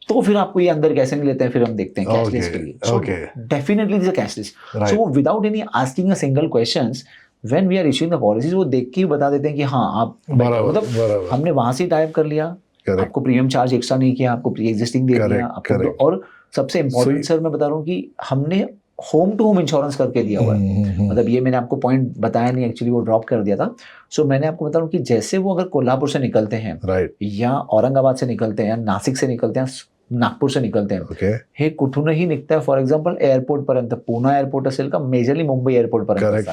तो फिर आपको ये अंदर कैसे नहीं लेते हैं, फिर हम देखते हैं कैशलेस के लिए. So definitely this cashless. So without any asking a single questions when we are issuing the policies, वो देख के ही बता देते हैं कि हाँ आप मतलब हमने वहाँ से टाइप कर लिया, आपको प्रीमियम चार्ज एक्स्ट्रा नहीं किया, आपको प्री एग्जिस्टिंग दे दिया आपको. और सबसे इम्पोर्टेंट सर मैं बता रहा हूँ कि हमने होम टू होम इंश्योरेंस करके दिया हुआ है. मतलब ये मैंने आपको पॉइंट बताया नहीं, एक्चुअली वो ड्रॉप कर दिया था. सो मैंने आपको बता रहा हूँ कि जैसे वो अगर कोल्हापुर से निकलते हैं या औरंगाबाद से निकलते हैं या नासिक से निकलते हैं, नागपूर से निकलते हैं, हे कुठूनही निघताय फॉर एक्झाम्पल एअरपोर्ट पर्यंत, पुणे एअरपोर्ट असेल का मेजरली मुंबई एअरपोर्ट पर्यंत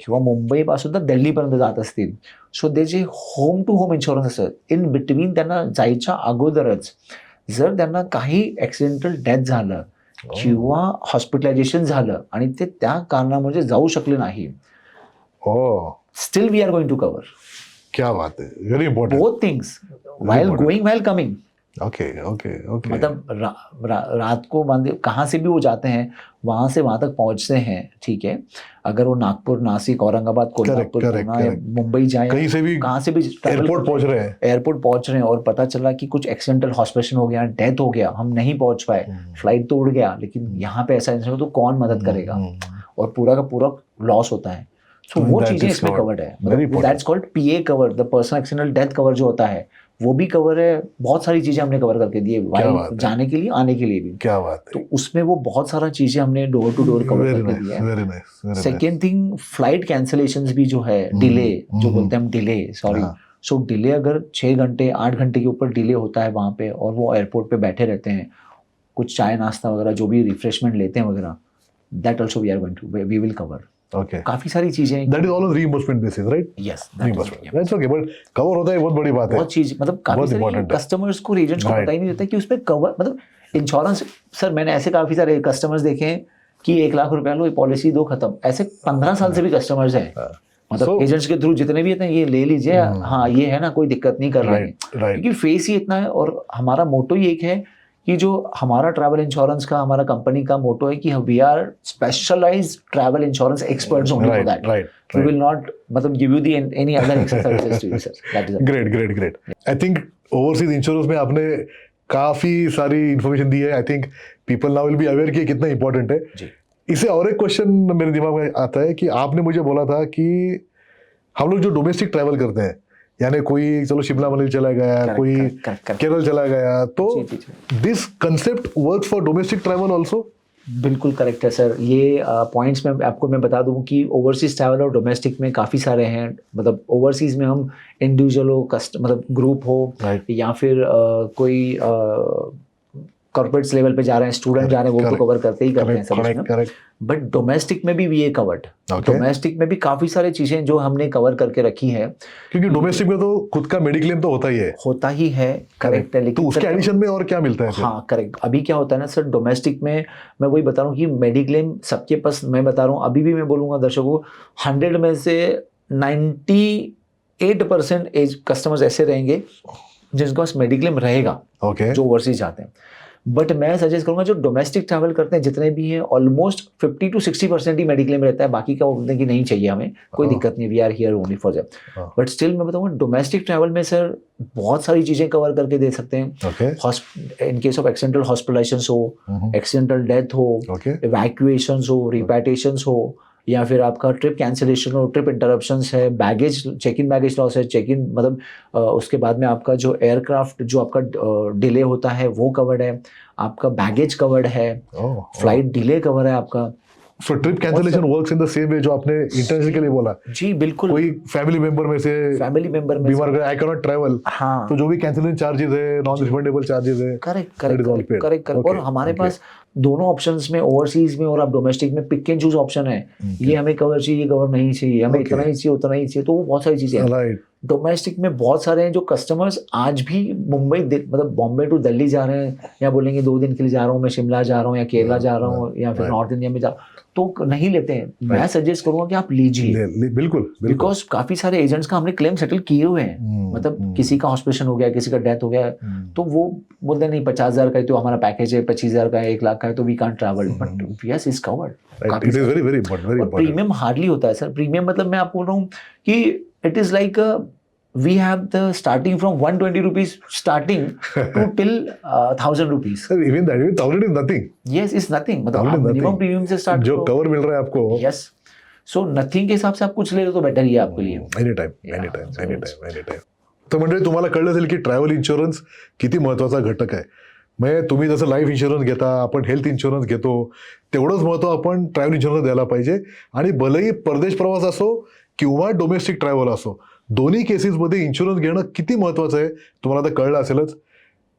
किंवा मुंबई पासून तर दिल्ली पर्यंत जात असतील, सो ते जे होम टू होम इन्शुरन्स असतात, इन बिटवीन त्यांना जायच्या अगोदरच जर त्यांना काही ऍक्सिडेंटल डेथ झालं किंवा हॉस्पिटलायझेशन झालं आणि ते त्या कारणामुळे जाऊ शकले नाही, still we are going to cover. क्या बात है, very important. Both things while going while coming. Okay okay okay. मतलब रात को कहाँ से भी वो जाते हैं वहाँ से वहाँ तक पहुँचते हैं, ठीक है। अगर वो नागपुर, नासिक, औरंगाबाद, कोल्हापुर, पुणे या मुंबई जाए, कहीं से भी, कहाँ से भी एयरपोर्ट पहुँच रहे हैं, और पता चला कि कुछ एक्सीडेंटल हॉस्पिटल हो गया, डेथ हो गया, हम नहीं पहुँच पाए, फ्लाइट तो उड़ गया, लेकिन यहाँ पे ऐसा इंसिडेंट हो तो कौन मदद करेगा, और पूरा का पूरा लॉस होता है। तो वो चीजें इसमें कवर्ड है, मतलब that's called PA cover, the personal accidental death cover जो होता है वो भी कवर है। बहुत सारी चीजें हमने कवर करके दी है, जाने के लिए, आने के लिए भी। क्या बात है। तो उसमें वो बहुत सारा चीजें हमने डोर टू डोर कवर करके दी है। सेकेंड थिंग, फ्लाइट कैंसिलेशंस भी जो है, डिले जो बोलते हैं हम, डिले, सॉरी, सो डिले अगर 6 घंटे 8 घंटे के ऊपर डिले होता है वहाँ पे, और वो एयरपोर्ट पे बैठे रहते हैं, कुछ चाय नाश्ता वगैरह जो भी रिफ्रेशमेंट लेते हैं वगैरह, that also we will cover. Okay, काफी सारी चीजें, that is all reimbursement basis, right? Yes, that's okay, but cover होता है, बहुत बड़ी बात है। बहुत चीज, मतलब काफी सारे कस्टमर्स को, एजेंट्स को पता ही नहीं रहता कि उसमें कवर, मतलब इंश्योरेंस। सर मैंने ऐसे काफी सारे कस्टमर्स देखे हैं कि 1 लाख रुपया लो, पॉलिसी दो, खत्म। ऐसे 15 साल से भी कस्टमर्स हैं, मतलब एजेंट्स के थ्रू जितने भी हैं, ये ले लीजिए, हाँ ये है ना, कोई दिक्कत नहीं कर रहे हैं, क्योंकि फेस ही इतना है। और हमारा मोटो ही एक है कि जो हमारा ट्रैवल इंश्योरेंस का, हमारा कंपनी का मोटो है कि we are specialised travel insurance experts only for that. We will not मतलब give you the any other extra services to you sir. That is great. I think overseas insurance में आपने काफी सारी information दी है। I think people now will be aware कि कितना important है जी। इससे और एक क्वेश्चन मेरे दिमाग में आता है कि आपने मुझे बोला था कि हम लोग जो डोमेस्टिक ट्रैवल करते हैं, यानी कोई चलो शिमला मनाली चला गया, कोई केरल चला गया, तो this concept work for domestic travel also? बिल्कुल करेक्ट है सर। ये पॉइंट्स में आपको मैं बता दूं कि ओवरसीज ट्रैवल और डोमेस्टिक में काफ़ी सारे हैं। मतलब ओवरसीज में हम इंडिविजुअल हो, मतलब ग्रुप हो, या फिर कोई कॉर्पोरेट्स लेवल पे जा रहे हैं, स्टूडेंट जा रहे हैं, वो तो कवर करते ही करते हैं सब। बट डोमेस्टिक में भी ये कवर्ड। डोमेस्टिक में भी काफी सारी चीजें जो हमने कवर करके रखी है, क्योंकि डोमेस्टिक में तो खुद का मेडिक्लेम तो होता ही है, करेक्ट है। लेकिन तो उसके एडिशन में और क्या मिलता है? हाँ करेक्ट। अभी क्या होता है ना सर, डोमेस्टिक में मैं वही बता रहा हूँ कि मेडिक्लेम सबके पास, मैं बता रहा हूँ अभी भी मैं बोलूंगा दर्शकों, 100 में से 98% कस्टमर्स ऐसे रहेंगे जिनके पास मेडिक्लेम रहेगा, जो ओवरसीज जाते हैं। बट मैं सजेस्ट करूंगा जो डोमेस्टिक ट्रैवल करते हैं जितने भी हैं, ऑलमोस्ट 50 to 60% ही मेडिक्लेम रहता है। बाकी का वो बोलते हैं कि नहीं चाहिए हमें, कोई दिक्कत नहीं, we are here only for that. But still मैं बताऊंगा डोमेस्टिक ट्रैवल में सर बहुत सारी चीजें कवर करके दे सकते हैं। In case of accidental hospitalisations हो, एक्सीडेंटल डेथ हो, इवैक्यूएशंस हो, रिपैट्रिएशंस हो, या फिर आपका ट्रिप कैंसिलेशन हो, ट्रिप इंटरप्शंस है, baggage, check in baggage loss है, चेक इन मतलब उसके बाद में आपका जो एयरक्राफ्ट जो आपका डिले होता है वो कवर्ड है, आपका बैगेज कवर्ड है, फ्लाइट डिले कवर है आपका। So trip cancellation works in the same way जो आपने इंटरनेशनल के लिए बोला। जी बिल्कुल। कोई फैमिली मेंबर में से बीमार गया, आई कैन नॉट ट्रैवल, हाँ, तो जो भी कैंसिलेशन चार्जेस है, नॉन रिफंडेबल चार्जेस है, करेक्ट। और हमारे पास दोनों ऑप्शंस में, ओवरसीज में और आप डोमेस्टिक में पिक एंड चूज ऑप्शन है। ये हमें कवर चाहिए, कवर नहीं चाहिए, हमें इतना ही चाहिए, उतना ही चाहिए, तो वो बहुत सारी चीजें हैं। डोमेस्टिक में बहुत सारे हैं जो कस्टमर्स आज भी मुंबई, मतलब बॉम्बे टू दिल्ली जा रहे हैं, या बोलेंगे 2 दिन के लिए जा रहा हूँ, मैं शिमला जा रहा हूँ या केरला जा रहा हूँ या फिर नॉर्थ इंडिया में जा, तो नहीं लेते हैं। मैं सजेस्ट करूंगा कि आप लीजिए, बिल्कुल, बिकॉज काफी सारे एजेंट्स का हमने क्लेम सेटल किए हुए हैं। मतलब किसी का हॉस्पिटल हो गया, किसी का डेथ हो गया, तो वो बोलते नहीं 50,000 का है तो हमारा पैकेज है, 25,000 का है, 1 लाख का है, तो we can't travel, but yes is covered. It is very important. Premium hardly होता है सर। प्रीमियम मतलब मैं आपको बोल रहा हूँ कि it is like we have the starting from 120 rupees starting to till 1,000 rupees. Sir, even that, 1,000 is nothing. Yes, it's nothing. मतलब आप मिनिमम प्रीमियम से स्टार्ट जो कवर मिल रहा है आपको, yes, so nothing के हिसाब से आप कुछ ले लो तो बेटर ही है आपके लिए। Anytime. तर मंडळी तुम्हाला कळलं असेल की ट्रॅव्हल इन्शुरन्स किती महत्त्वाचा घटक आहे. म्हणजे तुम्ही जसं लाईफ इन्शुरन्स घेता, आपण हेल्थ इन्शुरन्स घेतो, तेवढंच महत्त्व आपण ट्रॅव्हल इन्शुरन्स द्यायला पाहिजे. आणि भलेही परदेश प्रवास असो किंवा डोमेस्टिक ट्रॅव्हल असो, दोन्ही केसेसमध्ये इन्शुरन्स घेणं किती महत्त्वाचं आहे तुम्हाला आता कळलं असेलच.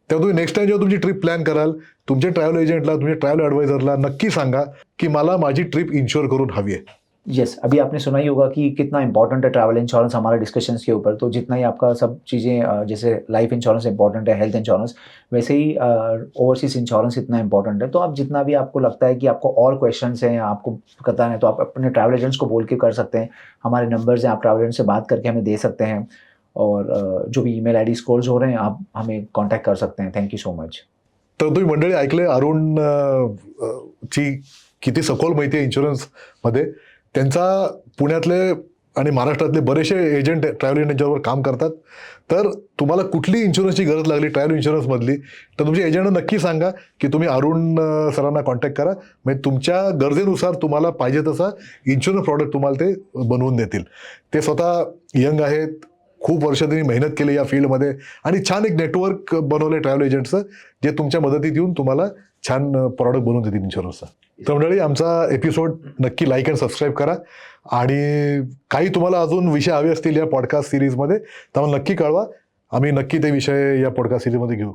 तेव्हा तुम्ही नेक्स्ट टाइम जेव्हा तुमची ट्रिप प्लॅन कराल, तुमच्या ट्रॅव्हल एजंटला, तुमच्या ट्रॅव्हल ॲडवायझरला नक्की सांगा की मला माझी ट्रिप इन्श्योर करून हवी आहे. यस, अभी आपने सुना ही होगा कि कितना इंपॉर्टेंट है ट्रैवल इंश्योरेंस हमारे डिस्कशंस के ऊपर। तो जितना ही आपका सब चीज़ें, जैसे लाइफ इंश्योरेंस इंपॉर्टेंट है, हेल्थ इंश्योरेंस, वैसे ही ओवरसीज इंश्योरेंस इतना इंपॉर्टेंट है। तो आप जितना भी आपको लगता है कि आपको और क्वेश्चंस हैं, आपको पता है, तो आप अपने ट्रैवल एजेंट्स को बोल के कर सकते हैं। हमारे नंबर्स हैं, आप ट्रैवल एजेंट से बात करके हमें दे सकते हैं। और जो भी ईमेल आईडी स्क्रॉल्स हो रहे हैं आप हमें कांटेक्ट कर सकते हैं. Thank you so much. तर तुम्ही मंडळी ऐकले अरुण ची किती सखोल माहिती आहे इन्शुरन्समध्ये. त्यांचा पुण्यातले आणि महाराष्ट्रातले बरेचसे एजंट ट्रॅव्हल एजंटवर काम करतात. तर तुम्हाला कुठली इन्शुरन्सची गरज लागली ट्रॅव्हल इन्शुरन्समधली तर तुमच्या एजंटला नक्की सांगा की तुम्ही अरुण सरांना कॉन्टॅक्ट करा. म्हणजे तुमच्या गरजेनुसार तुम्हाला पाहिजे तसा इन्शुरन्स प्रॉडक्ट तुम्हाला ते बनवून देतील. ते स्वतः यंग आहेत, खूप वर्ष त्यांनी मेहनत केली या फील्डमध्ये आणि छान एक नेटवर्क बनवलं ट्रॅव्हल एजंटचं जे तुमच्या मदतीत येऊन तुम्हाला छान प्रॉडक्ट बनवून देतील इन्शुरन्सचा. तर मंडळी आमचा एपिसोड नक्की लाईक अँड सबस्क्राईब करा आणि काही तुम्हाला अजून विषय हवे असतील या पॉडकास्ट सिरीजमध्ये तर मला नक्की कळवा. आम्ही नक्की ते विषय या पॉडकास्ट सिरीजमध्ये घेऊ.